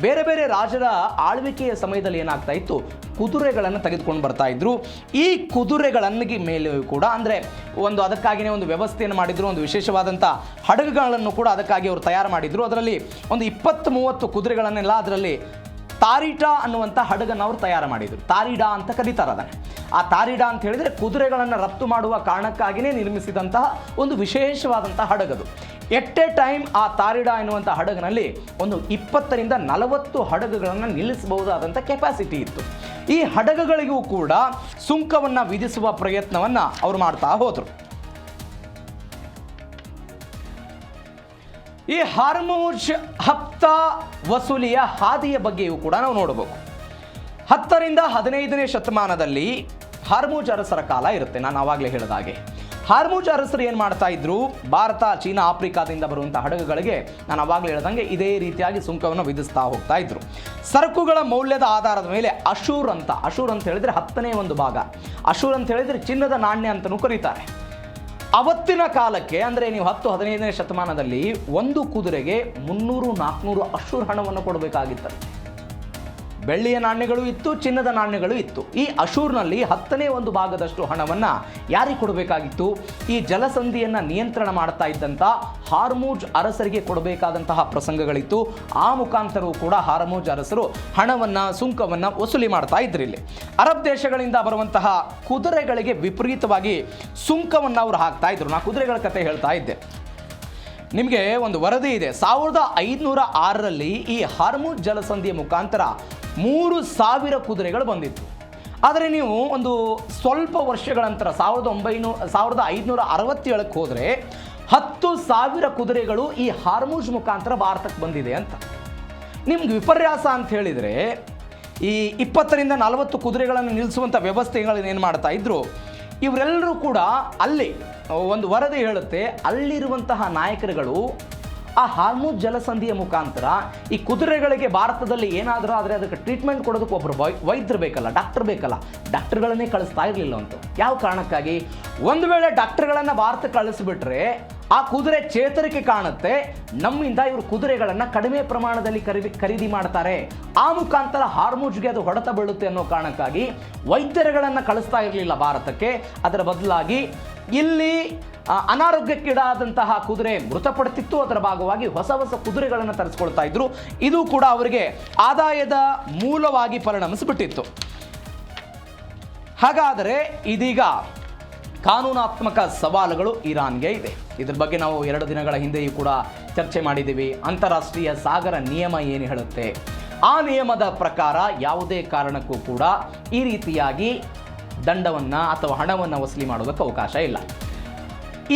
ಬೇರೆ ಬೇರೆ ರಾಜರ ಆಳ್ವಿಕೆಯ ಸಮಯದಲ್ಲಿ ಏನಾಗ್ತಾ ಇತ್ತು, ಕುದುರೆಗಳನ್ನು ತೆಗೆದುಕೊಂಡು ಬರ್ತಾ ಇದ್ರು. ಈ ಕುದುರೆಗಳನ್ನಿಗೆ ಮೇಲೆ ಕೂಡ ಅಂದರೆ ಅದಕ್ಕಾಗಿಯೇ ಒಂದು ವ್ಯವಸ್ಥೆಯನ್ನು ಮಾಡಿದ್ರು, ಒಂದು ವಿಶೇಷವಾದಂಥ ಹಡಗುಗಳನ್ನು ಕೂಡ ಅದಕ್ಕಾಗಿ ಅವರು ತಯಾರು ಮಾಡಿದ್ರು. ಅದರಲ್ಲಿ ಒಂದು 20-30 ಕುದುರೆಗಳನ್ನೆಲ್ಲ ಅದರಲ್ಲಿ ತಾರಿಟಾ ಅನ್ನುವಂಥ ಹಡಗನ್ನು ಅವರು ತಯಾರು ಮಾಡಿದರು. ತಾರಿಡಾ ಅಂತ ಕರೀತಾರೆ ಅದನ್ನು. ಆ ತಾರಿಡಾ ಅಂತ ಹೇಳಿದರೆ ಕುದುರೆಗಳನ್ನು ರಫ್ತು ಮಾಡುವ ಕಾರಣಕ್ಕಾಗಿಯೇ ನಿರ್ಮಿಸಿದಂತಹ ಒಂದು ವಿಶೇಷವಾದಂಥ ಹಡಗದು. ಎಟ್ ಎ ಟೈಮ್ ಆ ತಾರಿಡಾ ಎನ್ನುವಂಥ ಹಡಗಿನಲ್ಲಿ ಒಂದು 20ರಿಂದ 40 ಹಡಗುಗಳನ್ನು ನಿಲ್ಲಿಸಬಹುದಾದಂಥ ಕೆಪಾಸಿಟಿ ಇತ್ತು. ಈ ಹಡಗುಗಳಿಗೂ ಕೂಡ ಸುಂಕವನ್ನು ವಿಧಿಸುವ ಪ್ರಯತ್ನವನ್ನು ಅವರು ಮಾಡ್ತಾ ಹೋದರು. ಈ ಹಾರ್ಮುಜ್ ಹಫ್ತಾ ವಸೂಲಿಯ ಹಾದಿಯ ಬಗ್ಗೆಯೂ ಕೂಡ ನಾವು ನೋಡಬೇಕು. 10ರಿಂದ 15ನೇ ಶತಮಾನದಲ್ಲಿ ಹಾರ್ಮುಜ್ ಅರಸರ ಕಾಲ ಇರುತ್ತೆ. ನಾನು ಆವಾಗಲೇ ಹೇಳಿದ ಹಾಗೆ ಹಾರ್ಮುಜ್ ಅರಸರು ಏನು ಮಾಡ್ತಾ ಇದ್ರು, ಭಾರತ, ಚೀನಾ, ಆಫ್ರಿಕಾದಿಂದ ಬರುವಂಥ ಹಡಗುಗಳಿಗೆ ನಾನು ಆವಾಗಲೇ ಹೇಳ್ದಂಗೆ ಇದೇ ರೀತಿಯಾಗಿ ಸುಂಕವನ್ನು ವಿಧಿಸ್ತಾ ಹೋಗ್ತಾ ಇದ್ರು. ಸರಕುಗಳ ಮೌಲ್ಯದ ಆಧಾರದ ಮೇಲೆ ಅಶೂರ್ ಅಂತ ಹೇಳಿದರೆ 10ನೇ ಒಂದು ಭಾಗ, ಅಶೂರ್ ಅಂತ ಹೇಳಿದರೆ ಚಿನ್ನದ ನಾಣ್ಯ ಅಂತಲೂ ಕರೀತಾರೆ. ಅವತ್ತಿನ ಕಾಲಕ್ಕೆ ಅಂದರೆ ನೀವು 10-15ನೇ ಶತಮಾನದಲ್ಲಿ ಒಂದು ಕುದುರೆಗೆ 300-400 ಅಶೂರ್ ಹಣವನ್ನು ಕೊಡಬೇಕಾಗಿತ್ತು. ಬೆಳ್ಳಿಯ ನಾಣ್ಯಗಳು ಇತ್ತು, ಚಿನ್ನದ ನಾಣ್ಯಗಳು ಇತ್ತು. ಈ ಅಶೂರ್ನಲ್ಲಿ 10ನೇ ಒಂದು ಭಾಗದಷ್ಟು ಹಣವನ್ನು ಯಾರಿಗೆ ಕೊಡಬೇಕಾಗಿತ್ತು, ಈ ಜಲಸಂಧಿಯನ್ನು ನಿಯಂತ್ರಣ ಮಾಡ್ತಾ ಇದ್ದಂಥ ಹಾರ್ಮುಜ್ ಅರಸರಿಗೆ ಕೊಡಬೇಕಾದಂತಹ ಪ್ರಸಂಗಗಳಿತ್ತು. ಆ ಮುಖಾಂತರವೂ ಕೂಡ ಹಾರ್ಮುಜ್ ಅರಸರು ಹಣವನ್ನು, ಸುಂಕವನ್ನು ವಸೂಲಿ ಮಾಡ್ತಾ ಇದ್ರು. ಇಲ್ಲಿ ಅರಬ್ ದೇಶಗಳಿಂದ ಬರುವಂತಹ ಕುದುರೆಗಳಿಗೆ ವಿಪರೀತವಾಗಿ ಸುಂಕವನ್ನು ಅವರು ಹಾಕ್ತಾ ಇದ್ರು. ನಾ ಕುದುರೆಗಳ ಕತೆ ಹೇಳ್ತಾ ಇದ್ದೆ. ನಿಮಗೆ ಒಂದು ವರದಿ ಇದೆ, 1506ರಲ್ಲಿ ಈ ಹಾರ್ಮುಜ್ ಜಲಸಂಧಿಯ ಮುಖಾಂತರ 3000 ಕುದುರೆಗಳು ಬಂದಿತ್ತು. ಆದರೆ ನೀವು ಒಂದು ಸ್ವಲ್ಪ ವರ್ಷಗಳ ನಂತರ 1567ಕ್ಕೆ ಹೋದರೆ 10,000 ಕುದುರೆಗಳು ಈ ಹಾರ್ಮುಜ್ ಮುಖಾಂತರ ಭಾರತಕ್ಕೆ ಬಂದಿದೆ ಅಂತ. ನಿಮ್ಗೆ ವಿಪರ್ಯಾಸ ಅಂತ ಹೇಳಿದರೆ ಈ 20ರಿಂದ 40 ಕುದುರೆಗಳನ್ನು ನಿಲ್ಲಿಸುವಂಥ ವ್ಯವಸ್ಥೆಗಳನ್ನು ಏನು ಮಾಡ್ತಾ ಇದ್ರು, ಇವರೆಲ್ಲರೂ ಕೂಡ ಅಲ್ಲಿ ಒಂದು ವರದಿ ಹೇಳುತ್ತೆ, ಅಲ್ಲಿರುವಂತಹ ನಾಯಕರುಗಳು ಆ ಹಾರ್ಮುಜ್ ಜಲಸಂಧಿಯ ಮುಖಾಂತರ ಈ ಕುದುರೆಗಳಿಗೆ ಭಾರತದಲ್ಲಿ ಏನಾದರೂ ಆದರೆ ಅದಕ್ಕೆ ಟ್ರೀಟ್ಮೆಂಟ್ ಕೊಡೋದಕ್ಕೆ ಒಬ್ಬರು ವೈದ್ಯರು ಬೇಕಲ್ಲ, ಡಾಕ್ಟರ್ ಬೇಕಲ್ಲ, ಡಾಕ್ಟರ್ಗಳನ್ನೇ ಕಳಿಸ್ತಾ ಇರಲಿಲ್ಲ ಅಂತ. ಯಾವ ಕಾರಣಕ್ಕಾಗಿ, ಒಂದು ವೇಳೆ ಡಾಕ್ಟರ್ಗಳನ್ನು ಭಾರತಕ್ಕೆ ಕಳಿಸಿಬಿಟ್ರೆ ಆ ಕುದುರೆ ಚೇತರಿಕೆ ಕಾಣುತ್ತೆ, ನಮ್ಮಿಂದ ಇವರು ಕುದುರೆಗಳನ್ನು ಕಡಿಮೆ ಪ್ರಮಾಣದಲ್ಲಿ ಖರೀದಿ ಮಾಡ್ತಾರೆ, ಆ ಮುಖಾಂತರ ಹಾರ್ಮುಜ್ಗೆ ಅದು ಹೊಡೆತ ಬೀಳುತ್ತೆ ಅನ್ನೋ ಕಾರಣಕ್ಕಾಗಿ ವೈದ್ಯರುಗಳನ್ನು ಕಳಿಸ್ತಾ ಇರಲಿಲ್ಲ ಭಾರತಕ್ಕೆ. ಅದರ ಬದಲಾಗಿ ಇಲ್ಲಿ ಅನಾರೋಗ್ಯಕ್ಕೀಡಾದಂತಹ ಕುದುರೆ ಮೃತಪಡ್ತಿತ್ತು. ಅದರ ಭಾಗವಾಗಿ ಹೊಸ ಹೊಸ ಕುದುರೆಗಳನ್ನು ತರಿಸ್ಕೊಳ್ತಾ ಇದ್ರು. ಇದು ಕೂಡ ಅವರಿಗೆ ಆದಾಯದ ಮೂಲವಾಗಿ ಪರಿಣಮಿಸಿಬಿಟ್ಟಿತ್ತು. ಹಾಗಾದರೆ ಇದೀಗ ಕಾನೂನಾತ್ಮಕ ಸವಾಲುಗಳು ಇರಾನ್ಗೆ ಇದೆ. ಇದ್ರ ಬಗ್ಗೆ ನಾವು 2 ದಿನಗಳ ಹಿಂದೆಯೂ ಕೂಡ ಚರ್ಚೆ ಮಾಡಿದ್ದೀವಿ. ಅಂತಾರಾಷ್ಟ್ರೀಯ ಸಾಗರ ನಿಯಮ ಏನು ಹೇಳುತ್ತೆ, ಆ ನಿಯಮದ ಪ್ರಕಾರ ಯಾವುದೇ ಕಾರಣಕ್ಕೂ ಕೂಡ ಈ ರೀತಿಯಾಗಿ ದಂಡವನ್ನು ಅಥವಾ ಹಣವನ್ನು ವಸೂಲಿ ಮಾಡೋದಕ್ಕೆ ಅವಕಾಶ ಇಲ್ಲ.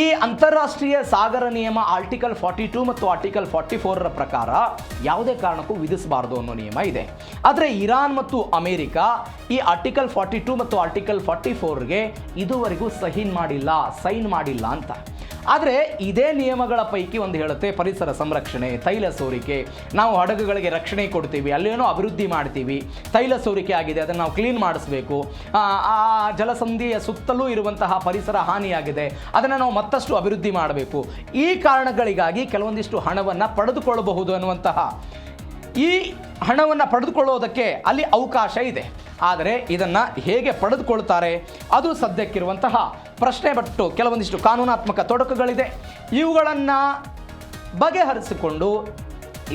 ಈ ಅಂತಾರಾಷ್ಟ್ರೀಯ ಸಾಗರ ನಿಯಮ ಆರ್ಟಿಕಲ್ 42 ಮತ್ತು ಆರ್ಟಿಕಲ್ 44ರ ಪ್ರಕಾರ ಯಾವುದೇ ಕಾರಣಕ್ಕೂ ವಿಧಿಸಬಾರದು ಅನ್ನೋ ನಿಯಮ ಇದೆ. ಆದರೆ ಇರಾನ್ ಮತ್ತು ಅಮೆರಿಕ ಈ ಆರ್ಟಿಕಲ್ 42 ಮತ್ತು ಆರ್ಟಿಕಲ್ 44ಗೆ ಇದುವರೆಗೂ ಸೈನ್ ಮಾಡಿಲ್ಲ ಅಂತ. ಆದರೆ ಇದೇ ನಿಯಮಗಳ ಪೈಕಿ ಒಂದು ಹೇಳುತ್ತೆ, ಪರಿಸರ ಸಂರಕ್ಷಣೆ, ತೈಲ ಸೋರಿಕೆ, ನಾವು ಹಡಗುಗಳಿಗೆ ರಕ್ಷಣೆ ಕೊಡ್ತೀವಿ, ಅಲ್ಲೇನೋ ಅಭಿವೃದ್ಧಿ ಮಾಡ್ತೀವಿ, ತೈಲ ಸೋರಿಕೆ ಆಗಿದೆ ಅದನ್ನು ನಾವು ಕ್ಲೀನ್ ಮಾಡಿಸ್ಬೇಕು, ಆ ಜಲಸಂಧಿಯ ಸುತ್ತಲೂ ಇರುವಂತಹ ಪರಿಸರ ಹಾನಿಯಾಗಿದೆ ಅದನ್ನು ನಾವು ಮತ್ತಷ್ಟು ಅಭಿವೃದ್ಧಿ ಮಾಡಬೇಕು, ಈ ಕಾರಣಗಳಿಗಾಗಿ ಕೆಲವೊಂದಿಷ್ಟು ಹಣವನ್ನು ಪಡೆದುಕೊಳ್ಳಬಹುದು ಅನ್ನುವಂತಹ ಈ ಹಣವನ್ನು ಪಡೆದುಕೊಳ್ಳೋದಕ್ಕೆ ಅಲ್ಲಿ ಅವಕಾಶ ಇದೆ. ಆದರೆ ಇದನ್ನು ಹೇಗೆ ಪಡೆದುಕೊಳ್ತಾರೆ ಅದು ಸದ್ಯಕ್ಕಿರುವಂತಹ ಪ್ರಶ್ನೆ. ಬಟ್ಟು ಕೆಲವೊಂದಿಷ್ಟು ಕಾನೂನಾತ್ಮಕ ತೊಡಕುಗಳಿದೆ. ಇವುಗಳನ್ನು ಬಗೆಹರಿಸಿಕೊಂಡು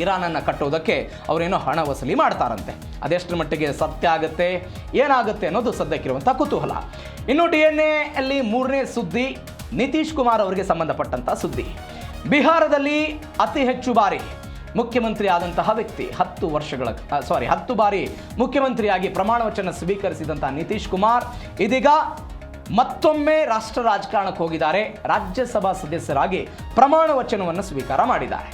ಇರಾನನ್ನು ಕಟ್ಟೋದಕ್ಕೆ ಅವರೇನೋ ಹಣ ವಸೂಲಿ ಮಾಡ್ತಾರಂತೆ. ಅದೆಷ್ಟರ ಮಟ್ಟಿಗೆ ಸತ್ಯ ಆಗುತ್ತೆ, ಏನಾಗುತ್ತೆ ಅನ್ನೋದು ಸದ್ಯಕ್ಕಿರುವಂಥ ಕುತೂಹಲ. ಇನ್ನು DNA ಅಲ್ಲಿ 3ನೇ ಸುದ್ದಿ ನಿತೀಶ್ ಕುಮಾರ್ ಅವರಿಗೆ ಸಂಬಂಧಪಟ್ಟಂಥ ಸುದ್ದಿ. ಬಿಹಾರದಲ್ಲಿ ಅತಿ ಹೆಚ್ಚು ಬಾರಿ ಮುಖ್ಯಮಂತ್ರಿ ಆದಂತಹ ವ್ಯಕ್ತಿ, 10 ಬಾರಿ ಮುಖ್ಯಮಂತ್ರಿಯಾಗಿ ಪ್ರಮಾಣ ವಚನ ಸ್ವೀಕರಿಸಿದಂತಹ ನಿತೀಶ್ ಕುಮಾರ್ ಇದೀಗ ಮತ್ತೊಮ್ಮೆ ರಾಷ್ಟ್ರ ರಾಜಕಾರಣಕ್ಕೆ ಹೋಗಿದ್ದಾರೆ. ರಾಜ್ಯಸಭಾ ಸದಸ್ಯರಾಗಿ ಪ್ರಮಾಣ ವಚನವನ್ನು ಸ್ವೀಕಾರ ಮಾಡಿದ್ದಾರೆ.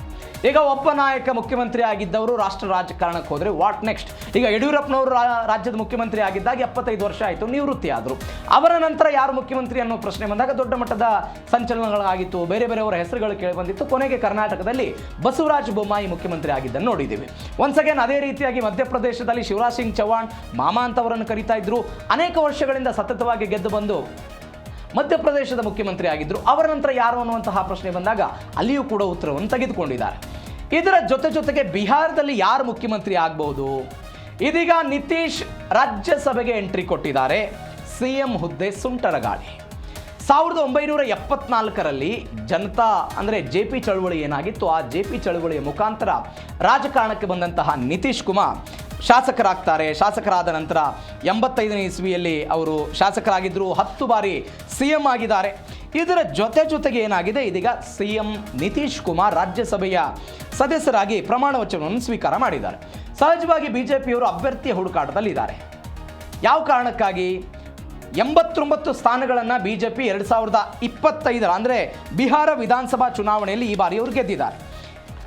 ಈಗ ಒಬ್ಬ ನಾಯಕ ಮುಖ್ಯಮಂತ್ರಿ ಆಗಿದ್ದವರು ರಾಷ್ಟ್ರ ರಾಜಕಾರಣಕ್ಕೆ ಹೋದರೆ ವಾಟ್ ನೆಕ್ಸ್ಟ್? ಈಗ ಯಡಿಯೂರಪ್ಪನವರು ರಾಜ್ಯದ ಮುಖ್ಯಮಂತ್ರಿ ಆಗಿದ್ದಾಗ 75 ವರ್ಷ ಆಯಿತು, ನಿವೃತ್ತಿ ಆದರು. ಅವರ ನಂತರ ಯಾರು ಮುಖ್ಯಮಂತ್ರಿ ಅನ್ನೋ ಪ್ರಶ್ನೆ ಬಂದಾಗ ದೊಡ್ಡ ಮಟ್ಟದ ಸಂಚಲನಗಳಾಗಿತ್ತು, ಬೇರೆ ಬೇರೆಯವರ ಹೆಸರುಗಳು ಕೇಳಿ ಬಂದಿತ್ತು. ಕೊನೆಗೆ ಕರ್ನಾಟಕದಲ್ಲಿ ಬಸವರಾಜ ಬೊಮ್ಮಾಯಿ ಮುಖ್ಯಮಂತ್ರಿ ಆಗಿದ್ದನ್ನು ನೋಡಿದ್ದೀವಿ. ಒನ್ಸ್ ಅಗೇನ್ ಅದೇ ರೀತಿಯಾಗಿ ಮಧ್ಯಪ್ರದೇಶದಲ್ಲಿ ಶಿವರಾಜ್ ಸಿಂಗ್ ಚೌಹಾಣ್ ಮಾಮ ಅಂತವರನ್ನು ಕರೀತಾ ಇದ್ರು. ಅನೇಕ ವರ್ಷಗಳಿಂದ ಸತತವಾಗಿ ಗೆದ್ದು ಬಂದು ಮಧ್ಯಪ್ರದೇಶದ ಮುಖ್ಯಮಂತ್ರಿ ಆಗಿದ್ದರು. ಅವರ ನಂತರ ಯಾರು ಅನ್ನುವಂತಹ ಪ್ರಶ್ನೆ ಬಂದಾಗ ಅಲ್ಲಿಯೂ ಕೂಡ ಉತ್ತರವನ್ನು ತೆಗೆದುಕೊಂಡಿದ್ದಾರೆ. ಇದರ ಜೊತೆಗೆ ಬಿಹಾರದಲ್ಲಿ ಯಾರು ಮುಖ್ಯಮಂತ್ರಿ ಆಗಬಹುದು? ಇದೀಗ ನಿತೀಶ್ ರಾಜ್ಯಸಭೆಗೆ ಎಂಟ್ರಿ ಕೊಟ್ಟಿದ್ದಾರೆ. ಸಿಎಂ ಹುದ್ದೆ ಸುಂಟರಗಾಳಿ. 1974ರಲ್ಲಿ ಜನತಾ ಅಂದರೆ JP ಚಳವಳಿ ಏನಾಗಿತ್ತು, ಆ JP ಚಳವಳಿಯ ಮುಖಾಂತರ ರಾಜಕಾರಣಕ್ಕೆ ಬಂದಂತಹ ನಿತೀಶ್ ಕುಮಾರ್ ಶಾಸಕರಾಗ್ತಾರೆ. ಶಾಸಕರಾದ ನಂತರ 85ನೇ ಇಸ್ವಿಯಲ್ಲಿ ಅವರು ಶಾಸಕರಾಗಿದ್ದರು. 10 ಬಾರಿ CM ಆಗಿದ್ದಾರೆ. ಇದರ ಜೊತೆಗೆ ಏನಾಗಿದೆ, ಇದೀಗ CM ನಿತೀಶ್ ಕುಮಾರ್ ರಾಜ್ಯಸಭೆಯ ಸದಸ್ಯರಾಗಿ ಪ್ರಮಾಣ ವಚನವನ್ನು ಸ್ವೀಕಾರ ಮಾಡಿದ್ದಾರೆ. ಸಹಜವಾಗಿ ಬಿಜೆಪಿಯವರು ಅಭ್ಯರ್ಥಿಯ ಹುಡುಕಾಟದಲ್ಲಿದ್ದಾರೆ. ಯಾವ ಕಾರಣಕ್ಕಾಗಿ? 89 ಸ್ಥಾನಗಳನ್ನು ಬಿಜೆಪಿ 2025 ಅಂದರೆ ಬಿಹಾರ ವಿಧಾನಸಭಾ ಚುನಾವಣೆಯಲ್ಲಿ ಈ ಬಾರಿ ಅವರು ಗೆದ್ದಿದ್ದಾರೆ.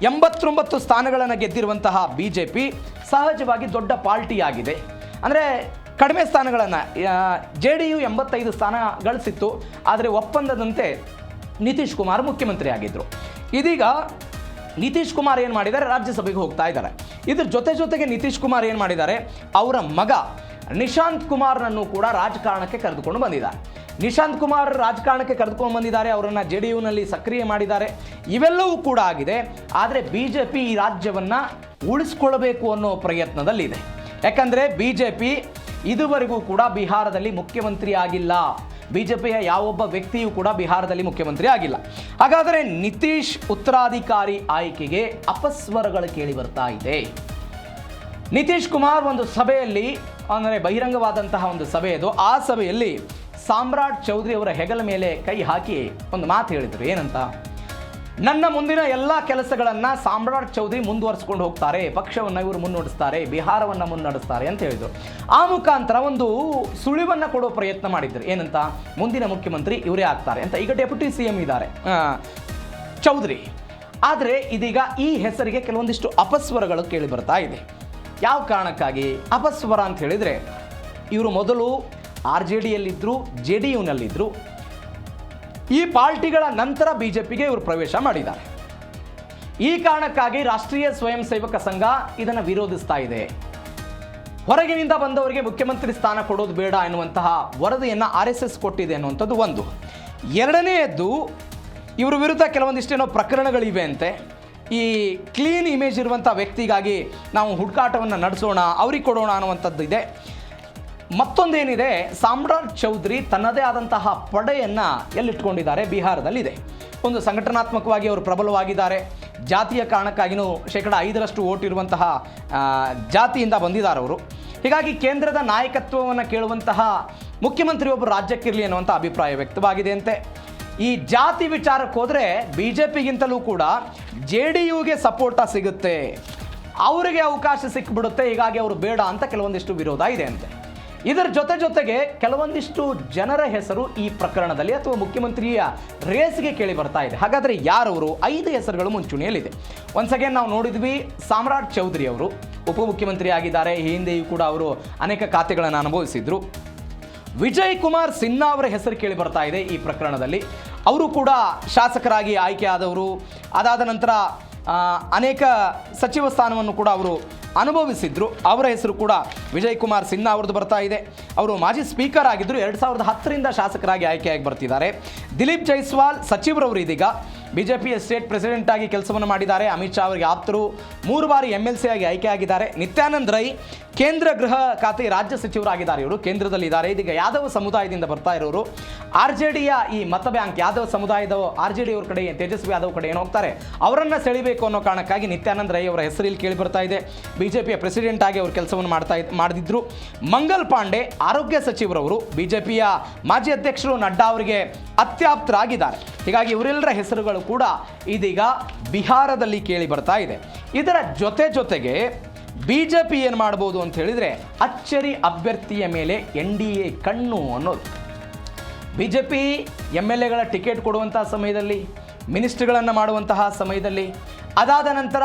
89 ಸ್ಥಾನಗಳನ್ನು ಗೆದ್ದಿರುವಂತಹ ಬಿಜೆಪಿ ಸಹಜವಾಗಿ ದೊಡ್ಡ ಪಾರ್ಟಿ ಆಗಿದೆ. ಅಂದರೆ ಕಡಿಮೆ ಸ್ಥಾನಗಳನ್ನು JDU 85 ಸ್ಥಾನ ಗಳಿಸಿತ್ತು. ಆದರೆ ಒಪ್ಪಂದದಂತೆ ನಿತೀಶ್ ಕುಮಾರ್ ಮುಖ್ಯಮಂತ್ರಿ ಆಗಿದ್ದರು. ಇದೀಗ ನಿತೀಶ್ ಕುಮಾರ್ ಏನು ಮಾಡಿದ್ದಾರೆ, ರಾಜ್ಯಸಭೆಗೆ ಹೋಗ್ತಾ ಇದ್ದಾರೆ. ಇದ್ರ ಜೊತೆಗೆ ನಿತೀಶ್ ಕುಮಾರ್ ಏನು ಮಾಡಿದ್ದಾರೆ, ಅವರ ಮಗ ನಿಶಾಂತ್ ಕುಮಾರ್ನನ್ನು ಕೂಡ ರಾಜಕಾರಣಕ್ಕೆ ಕರೆದುಕೊಂಡು ಬಂದಿದ್ದಾರೆ. ನಿಶಾಂತ್ ಕುಮಾರ್ ರಾಜಕಾರಣಕ್ಕೆ ಕರೆದುಕೊಂಡು ಬಂದಿದ್ದಾರೆ. ಅವರನ್ನು JDUನಲ್ಲಿ ಸಕ್ರಿಯ ಮಾಡಿದ್ದಾರೆ. ಇವೆಲ್ಲವೂ ಕೂಡ ಆಗಿದೆ. ಆದರೆ ಬಿಜೆಪಿ ಈ ರಾಜ್ಯವನ್ನು ಉಳಿಸ್ಕೊಳ್ಬೇಕು ಅನ್ನೋ ಪ್ರಯತ್ನದಲ್ಲಿದೆ. ಯಾಕಂದರೆ ಬಿಜೆಪಿ ಇದುವರೆಗೂ ಕೂಡ ಬಿಹಾರದಲ್ಲಿ ಮುಖ್ಯಮಂತ್ರಿ ಆಗಿಲ್ಲ. ಬಿಜೆಪಿಯ ಯಾವೊಬ್ಬ ವ್ಯಕ್ತಿಯೂ ಕೂಡ ಬಿಹಾರದಲ್ಲಿ ಮುಖ್ಯಮಂತ್ರಿ ಆಗಿಲ್ಲ. ಹಾಗಾದರೆ ನಿತೀಶ್ ಉತ್ತರಾಧಿಕಾರಿ ಆಯ್ಕೆಗೆ ಅಪಸ್ವರಗಳು ಕೇಳಿ ಬರ್ತಾ ಇದೆ. ನಿತೀಶ್ ಕುಮಾರ್ ಒಂದು ಸಭೆಯಲ್ಲಿ, ಅಂದರೆ ಬಹಿರಂಗವಾದಂತಹ ಒಂದು ಸಭೆ ಇದು, ಆ ಸಭೆಯಲ್ಲಿ ಸಾಮ್ರಾಟ್ ಚೌಧರಿ ಅವರ ಹೆಗಲ ಮೇಲೆ ಕೈ ಹಾಕಿ ಒಂದು ಮಾತು ಹೇಳಿದರು. ಏನಂತ? ನನ್ನ ಮುಂದಿನ ಎಲ್ಲ ಕೆಲಸಗಳನ್ನು ಸಾಮ್ರಾಟ್ ಚೌಧರಿ ಮುಂದುವರಿಸ್ಕೊಂಡು ಹೋಗ್ತಾರೆ, ಪಕ್ಷವನ್ನು ಇವರು ಮುನ್ನಡೆಸ್ತಾರೆ, ಬಿಹಾರವನ್ನು ಮುನ್ನಡೆಸ್ತಾರೆ ಅಂತ ಹೇಳಿದರು. ಆ ಮುಖಾಂತರ ಒಂದು ಸುಳಿವನ್ನು ಕೊಡೋ ಪ್ರಯತ್ನ ಮಾಡಿದ್ರು. ಏನಂತ? ಮುಂದಿನ ಮುಖ್ಯಮಂತ್ರಿ ಇವರೇ ಆಗ್ತಾರೆ ಅಂತ. ಈಗ ಡೆಪ್ಯೂಟಿ CM ಇದ್ದಾರೆ ಚೌಧರಿ. ಆದರೆ ಇದೀಗ ಈ ಹೆಸರಿಗೆ ಕೆಲವೊಂದಿಷ್ಟು ಅಪಸ್ವರಗಳು ಕೇಳಿ ಬರ್ತಾ ಇದೆ. ಯಾವ ಕಾರಣಕ್ಕಾಗಿ ಅಪಸ್ವರ ಅಂತ ಹೇಳಿದರೆ, ಇವರು ಮೊದಲು RJDಯಲ್ಲಿದ್ದರು, JDUನಲ್ಲಿದ್ದರು. ಈ ಪಾರ್ಟಿಗಳ ನಂತರ ಬಿಜೆಪಿಗೆ ಇವರು ಪ್ರವೇಶ ಮಾಡಿದ್ದಾರೆ. ಈ ಕಾರಣಕ್ಕಾಗಿ ರಾಷ್ಟ್ರೀಯ ಸ್ವಯಂ ಸೇವಕ ಸಂಘ ಇದನ್ನು ವಿರೋಧಿಸ್ತಾ ಇದೆ. ಹೊರಗಿನಿಂದ ಬಂದವರಿಗೆ ಮುಖ್ಯಮಂತ್ರಿ ಸ್ಥಾನ ಕೊಡೋದು ಬೇಡ ಎನ್ನುವಂತಹ ವರದಿಯನ್ನು RSS ಕೊಟ್ಟಿದೆ ಅನ್ನುವಂಥದ್ದು ಒಂದು. ಎರಡನೆಯದ್ದು, ಇವರ ವಿರುದ್ಧ ಕೆಲವೊಂದಿಷ್ಟೇನೋ ಪ್ರಕರಣಗಳಿವೆ ಅಂತೆ. ಈ ಕ್ಲೀನ್ ಇಮೇಜ್ ಇರುವಂಥ ವ್ಯಕ್ತಿಗಾಗಿ ನಾವು ಹುಡುಕಾಟವನ್ನು ನಡೆಸೋಣ, ಅವ್ರಿಗೆ ಕೊಡೋಣ ಅನ್ನುವಂಥದ್ದು ಇದೆ. ಮತ್ತೊಂದೇನಿದೆ, ಸಾಮ್ರಾಟ್ ಚೌಧರಿ ತನ್ನದೇ ಆದಂತಹ ಪಡೆಯನ್ನು ಎಲ್ಲಿಟ್ಕೊಂಡಿದ್ದಾರೆ, ಬಿಹಾರದಲ್ಲಿದೆ. ಒಂದು ಸಂಘಟನಾತ್ಮಕವಾಗಿ ಅವರು ಪ್ರಬಲವಾಗಿದ್ದಾರೆ. ಜಾತಿಯ ಕಾರಣಕ್ಕಾಗಿಯೂ 5% ಓಟ್ ಇರುವಂತಹ ಜಾತಿಯಿಂದ ಬಂದಿದ್ದಾರೆ ಅವರು. ಹೀಗಾಗಿ ಕೇಂದ್ರದ ನಾಯಕತ್ವವನ್ನು ಕೇಳುವಂತಹ ಮುಖ್ಯಮಂತ್ರಿ ಒಬ್ಬರು ರಾಜ್ಯಕ್ಕಿರಲಿ ಅನ್ನುವಂಥ ಅಭಿಪ್ರಾಯ ವ್ಯಕ್ತವಾಗಿದೆ ಅಂತೆ. ಈ ಜಾತಿ ವಿಚಾರಕ್ಕೆ ಹೋದರೆ ಬಿಜೆಪಿಗಿಂತಲೂ ಕೂಡ JDUಗೆ ಸಪೋರ್ಟ ಸಿಗುತ್ತೆ, ಅವರಿಗೆ ಅವಕಾಶ ಸಿಕ್ಕಿಬಿಡುತ್ತೆ. ಹೀಗಾಗಿ ಅವರು ಬೇಡ ಅಂತ ಕೆಲವೊಂದಿಷ್ಟು ವಿರೋಧ ಇದೆ ಅಂತೆ. ಇದರ ಜೊತೆಗೆ ಕೆಲವೊಂದಿಷ್ಟು ಜನರ ಹೆಸರು ಈ ಪ್ರಕರಣದಲ್ಲಿ ಅಥವಾ ಮುಖ್ಯಮಂತ್ರಿಯ ರೇಸ್ಗೆ ಕೇಳಿ ಬರ್ತಾ ಇದೆ. ಹಾಗಾದರೆ ಯಾರವರು? 5 ಹೆಸರುಗಳು ಮುಂಚೂಣಿಯಲ್ಲಿದೆ. ಒನ್ಸ್ ಅಗೇನ್ ನಾವು ನೋಡಿದ್ವಿ, ಸಾಮ್ರಾಟ್ ಚೌಧರಿ ಅವರು ಉಪಮುಖ್ಯಮಂತ್ರಿ ಆಗಿದ್ದಾರೆ. ಈ ಹಿಂದೆಯೂ ಕೂಡ ಅವರು ಅನೇಕ ಖಾತೆಗಳನ್ನು ಅನುಭವಿಸಿದ್ರು. ವಿಜಯ್ ಕುಮಾರ್ ಸಿನ್ಹಾ ಅವರ ಹೆಸರು ಕೇಳಿ ಬರ್ತಾ ಇದೆ ಈ ಪ್ರಕರಣದಲ್ಲಿ. ಅವರು ಕೂಡ ಶಾಸಕರಾಗಿ ಆಯ್ಕೆ ಆದವರು. ಅದಾದ ನಂತರ ಅನೇಕ ಸಚಿವ ಸ್ಥಾನವನ್ನು ಕೂಡ ಅವರು ಅನುಭವಿಸಿದ್ರು. ಅವರ ಹೆಸರು ಕೂಡ ವಿಜಯ್ ಕುಮಾರ್ ಸಿನ್ಹಾ ಅವ್ರದ್ದು ಬರ್ತಾ ಇದೆ. ಅವರು ಮಾಜಿ ಸ್ಪೀಕರ್ ಆಗಿದ್ದರು. 2010ರಿಂದ ಶಾಸಕರಾಗಿ ಆಯ್ಕೆಯಾಗಿ ಬರ್ತಿದ್ದಾರೆ. ದಿಲೀಪ್ ಜೈಸ್ವಾಲ್ ಸಚಿವರವರು ಇದೀಗ ಬಿಜೆಪಿಯ ಸ್ಟೇಟ್ ಪ್ರೆಸಿಡೆಂಟ್ ಆಗಿ ಕೆಲಸವನ್ನು ಮಾಡಿದ್ದಾರೆ. ಅಮಿತ್ ಶಾ ಅವರಿಗೆ ಆಪ್ತರು. 3 ಬಾರಿ MLC ಆಗಿ ಆಯ್ಕೆಯಾಗಿದ್ದಾರೆ. ನಿತ್ಯಾನಂದ್ ರೈ ಕೇಂದ್ರ ಗೃಹ ಖಾತೆ ರಾಜ್ಯ ಸಚಿವರಾಗಿದ್ದಾರೆ. ಇವರು ಕೇಂದ್ರದಲ್ಲಿದ್ದಾರೆ. ಇದೀಗ ಯಾದವ ಸಮುದಾಯದಿಂದ ಬರ್ತಾ ಇರೋರು. RJDಯ ಈ ಮತ ಬ್ಯಾಂಕ್ ಯಾದವ ಸಮುದಾಯದ RJD ಅವ್ರ ಕಡೆ, ತೇಜಸ್ವಿ ಯಾದವ್ ಕಡೆ ಏನು ಹೋಗ್ತಾರೆ, ಅವರನ್ನು ಸೆಳಿಬೇಕು ಅನ್ನೋ ಕಾರಣಕ್ಕಾಗಿ ನಿತ್ಯಾನಂದ್ ರೈ ಅವರ ಹೆಸರಲ್ಲಿ ಕೇಳಿ ಬರ್ತಾ ಇದೆ. ಬಿಜೆಪಿಯ ಪ್ರೆಸಿಡೆಂಟ್ ಆಗಿ ಅವರು ಕೆಲಸವನ್ನು ಮಾಡಿದ್ರು. ಮಂಗಲ್ ಪಾಂಡೆ ಆರೋಗ್ಯ ಸಚಿವರವರು ಬಿಜೆಪಿಯ ಮಾಜಿ ಅಧ್ಯಕ್ಷರು ನಡ್ಡಾ ಅವರಿಗೆ ಅತ್ಯಾಪ್ತರಾಗಿದ್ದಾರೆ. ಹೀಗಾಗಿ ಇವರೆಲ್ಲರ ಹೆಸರುಗಳು ಕೂಡ ಇದೀಗ ಬಿಹಾರದಲ್ಲಿ ಕೇಳಿ ಬರ್ತಾ ಇದೆ. ಇದರ ಜೊತೆಗೆ ಬಿಜೆಪಿ ಏನು ಮಾಡ್ಬೋದು ಅಂತ ಹೇಳಿದರೆ, ಅಚ್ಚರಿ ಅಭ್ಯರ್ಥಿಯ ಮೇಲೆ NDA ಕಣ್ಣು ಅನ್ನೋದು. ಬಿಜೆಪಿ MLAಗಳ ಟಿಕೆಟ್ ಕೊಡುವಂತಹ ಸಮಯದಲ್ಲಿ, ಮಿನಿಸ್ಟ್ರಿಗಳನ್ನು ಮಾಡುವಂತಹ ಸಮಯದಲ್ಲಿ ಅದಾದ ನಂತರ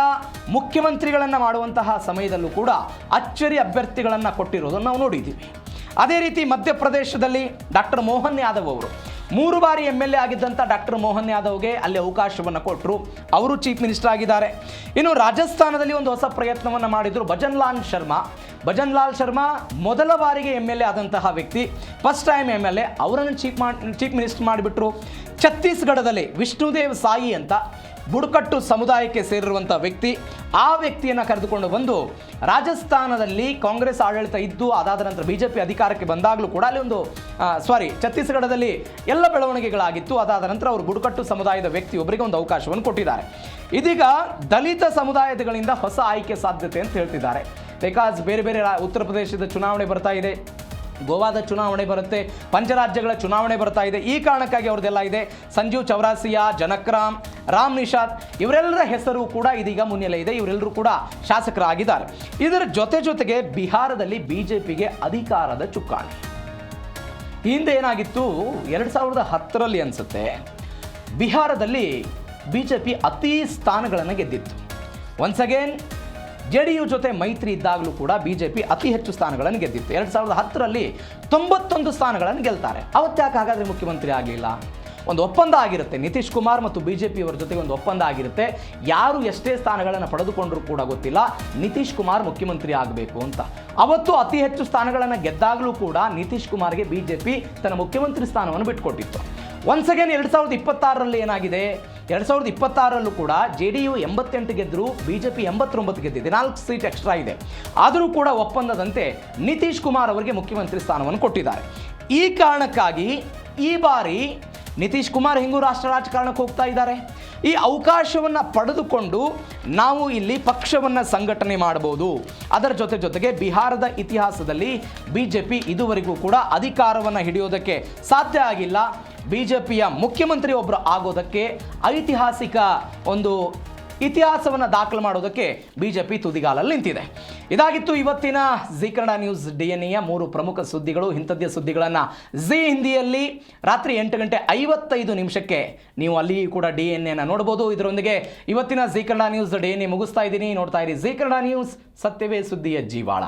ಮುಖ್ಯಮಂತ್ರಿಗಳನ್ನು ಮಾಡುವಂತಹ ಸಮಯದಲ್ಲೂ ಕೂಡ ಅಚ್ಚರಿ ಅಭ್ಯರ್ಥಿಗಳನ್ನು ಕೊಟ್ಟಿರೋದನ್ನು ನಾವು ನೋಡಿದ್ದೀವಿ. ಅದೇ ರೀತಿ ಮಧ್ಯಪ್ರದೇಶದಲ್ಲಿ ಡಾಕ್ಟರ್ ಮೋಹನ್ ಯಾದವ್ ಅವರು 3 ಬಾರಿ MLA ಆಗಿದ್ದಂಥ ಡಾಕ್ಟರ್ ಮೋಹನ್ ಯಾದವ್ಗೆ ಅಲ್ಲಿ ಅವಕಾಶವನ್ನು ಕೊಟ್ಟರು, ಅವರು ಚೀಫ್ ಮಿನಿಸ್ಟರ್ ಆಗಿದ್ದಾರೆ. ಇನ್ನು ರಾಜಸ್ಥಾನದಲ್ಲಿ ಒಂದು ಹೊಸ ಪ್ರಯತ್ನವನ್ನು ಮಾಡಿದರು ಭಜನ್ ಲಾಲ್ ಶರ್ಮಾ ಮೊದಲ ಬಾರಿಗೆ MLA ಆದಂತಹ ವ್ಯಕ್ತಿ, ಫಸ್ಟ್ ಟೈಮ್ MLA, ಅವರನ್ನು ಚೀಫ್ ಮಿನಿಸ್ಟರ್ ಮಾಡಿಬಿಟ್ರು. ಛತ್ತೀಸ್ಗಢದಲ್ಲಿ ವಿಷ್ಣುದೇವ್ ಸಾಯಿ ಅಂತ ಬುಡಕಟ್ಟು ಸಮುದಾಯಕ್ಕೆ ಸೇರಿರುವಂಥ ವ್ಯಕ್ತಿ, ಆ ವ್ಯಕ್ತಿಯನ್ನು ಕರೆದುಕೊಂಡು ಬಂದು ರಾಜಸ್ಥಾನದಲ್ಲಿ ಕಾಂಗ್ರೆಸ್ ಆಡಳಿತ ಇದ್ದು ಅದಾದ ನಂತರ BJP ಅಧಿಕಾರಕ್ಕೆ ಬಂದಾಗಲೂ ಕೂಡ ಅಲ್ಲಿ ಛತ್ತೀಸ್ಗಢದಲ್ಲಿ ಎಲ್ಲ ಬೆಳವಣಿಗೆಗಳಾಗಿತ್ತು. ಅದಾದ ನಂತರ ಅವರು ಬುಡಕಟ್ಟು ಸಮುದಾಯದ ವ್ಯಕ್ತಿಯೊಬ್ಬರಿಗೆ ಒಂದು ಅವಕಾಶವನ್ನು ಕೊಟ್ಟಿದ್ದಾರೆ. ಇದೀಗ ದಲಿತ ಸಮುದಾಯಗಳಿಂದ ಹೊಸ ಆಯ್ಕೆ ಸಾಧ್ಯತೆ ಅಂತ ಹೇಳ್ತಿದ್ದಾರೆ. ಬಿಕಾಸ್ ಬೇರೆ ಬೇರೆ ಉತ್ತರ ಪ್ರದೇಶದ ಚುನಾವಣೆ ಬರ್ತಾ ಇದೆ, ಗೋವಾದ ಚುನಾವಣೆ ಬರುತ್ತೆ, ಪಂಚರಾಜ್ಯಗಳ ಚುನಾವಣೆ ಬರ್ತಾ ಇದೆ. ಈ ಕಾರಣಕ್ಕಾಗಿ ಅವ್ರದ್ದೆಲ್ಲ ಇದೆ. ಸಂಜೀವ್ ಚೌರಾಸಿಯಾ, ಜನಕ್ರಾಮ್, ರಾಮ್ ನಿಷಾದ್ ಇವರೆಲ್ಲರ ಹೆಸರು ಕೂಡ ಇದೀಗ ಮುನ್ನೆಲೆ ಇದೆ. ಇವರೆಲ್ಲರೂ ಕೂಡ ಶಾಸಕರಾಗಿದ್ದಾರೆ. ಇದರ ಜೊತೆಗೆ ಬಿಹಾರದಲ್ಲಿ BJPಗೆ ಅಧಿಕಾರದ ಚುಕ್ಕಾಣಿ. ಹಿಂದೆ ಏನಾಗಿತ್ತು, 2010ರಲ್ಲಿ ಅನಿಸುತ್ತೆ, ಬಿಹಾರದಲ್ಲಿ BJP ಅತಿ ಸ್ಥಾನಗಳನ್ನು ಗೆದ್ದಿತ್ತು. ಒನ್ಸ್ ಅಗೇನ್ JDU ಜೊತೆ ಮೈತ್ರಿ ಇದ್ದಾಗಲೂ ಕೂಡ BJP ಅತಿ ಹೆಚ್ಚು ಸ್ಥಾನಗಳನ್ನು ಗೆದ್ದಿತ್ತು. 2010ರಲ್ಲಿ 91 ಸ್ಥಾನಗಳನ್ನು ಗೆಲ್ತಾರೆ. ಅವತ್ತ್ಯಾಕೆ ಹಾಗಾದರೆ ಮುಖ್ಯಮಂತ್ರಿ ಆಗಲಿಲ್ಲ? ಒಂದು ಒಪ್ಪಂದ ಆಗಿರುತ್ತೆ, ನಿತೀಶ್ ಕುಮಾರ್ ಮತ್ತು BJP ಅವರ ಜೊತೆಗೆ ಒಂದು ಒಪ್ಪಂದ ಆಗಿರುತ್ತೆ. ಯಾರು ಎಷ್ಟೇ ಸ್ಥಾನಗಳನ್ನು ಪಡೆದುಕೊಂಡರೂ ಕೂಡ ಗೊತ್ತಿಲ್ಲ, ನಿತೀಶ್ ಕುಮಾರ್ ಮುಖ್ಯಮಂತ್ರಿ ಆಗಬೇಕು ಅಂತ. ಅವತ್ತು ಅತಿ ಹೆಚ್ಚು ಸ್ಥಾನಗಳನ್ನು ಗೆದ್ದಾಗಲೂ ಕೂಡ ನಿತೀಶ್ ಕುಮಾರ್ಗೆ BJP ತನ್ನ ಮುಖ್ಯಮಂತ್ರಿ ಸ್ಥಾನವನ್ನು ಬಿಟ್ಟುಕೊಟ್ಟಿತ್ತು. ಒನ್ಸ್ ಅಗೇನ್ 2026ರಲ್ಲಿ ಏನಾಗಿದೆ, 2026ರಲ್ಲೂ ಕೂಡ JDU 88 ಗೆದ್ದರು, BJP 89 ಗೆದ್ದಿದೆ, 4 ಸೀಟ್ ಎಕ್ಸ್ಟ್ರಾ ಇದೆ. ಆದರೂ ಕೂಡ ಒಪ್ಪಂದದಂತೆ ನಿತೀಶ್ ಕುಮಾರ್ ಅವರಿಗೆ ಮುಖ್ಯಮಂತ್ರಿ ಸ್ಥಾನವನ್ನು ಕೊಟ್ಟಿದ್ದಾರೆ. ಈ ಕಾರಣಕ್ಕಾಗಿ ಈ ಬಾರಿ ನಿತೀಶ್ ಕುಮಾರ್ ಹೆಂಗೂ ರಾಷ್ಟ್ರ ರಾಜಕಾರಣಕ್ಕೆ ಹೋಗ್ತಾ ಇದ್ದಾರೆ. ಈ ಅವಕಾಶವನ್ನು ಪಡೆದುಕೊಂಡು ನಾವು ಇಲ್ಲಿ ಪಕ್ಷವನ್ನು ಸಂಘಟನೆ ಮಾಡಬಹುದು. ಅದರ ಜೊತೆಗೆ ಬಿಹಾರದ ಇತಿಹಾಸದಲ್ಲಿ BJP ಇದುವರೆಗೂ ಕೂಡ ಅಧಿಕಾರವನ್ನು ಹಿಡಿಯೋದಕ್ಕೆ ಸಾಧ್ಯ ಆಗಿಲ್ಲ. BJPಯ ಮುಖ್ಯಮಂತ್ರಿ ಒಬ್ಬರು ಆಗೋದಕ್ಕೆ ಐತಿಹಾಸಿಕ ಒಂದು ಇತಿಹಾಸವನ್ನು ದಾಖಲು ಮಾಡೋದಕ್ಕೆ BJP ತುದಿಗಾಲಲ್ಲಿ ನಿಂತಿದೆ. ಇದಾಗಿತ್ತು ಇವತ್ತಿನ ಜಿ ಕನ್ನಡ ನ್ಯೂಸ್ DNA 3 ಪ್ರಮುಖ ಸುದ್ದಿಗಳು. ಇಂಥದ್ದೇ ಸುದ್ದಿಗಳನ್ನು ಜಿ ಹಿಂದಿಯಲ್ಲಿ ರಾತ್ರಿ 8:55 ನೀವು ಅಲ್ಲಿ ಕೂಡ DNA ನೋಡ್ಬೋದು. ಇದರೊಂದಿಗೆ ಇವತ್ತಿನ ಜಿ ಕನ್ನಡ ನ್ಯೂಸ್ DNA ಮುಗಿಸ್ತಾ ಇದ್ದೀನಿ. ನೋಡ್ತಾ ಇರಿ ಜಿ ಕನ್ನಡ ನ್ಯೂಸ್, ಸತ್ಯವೇ ಸುದ್ದಿಯ ಜೀವಾಳ.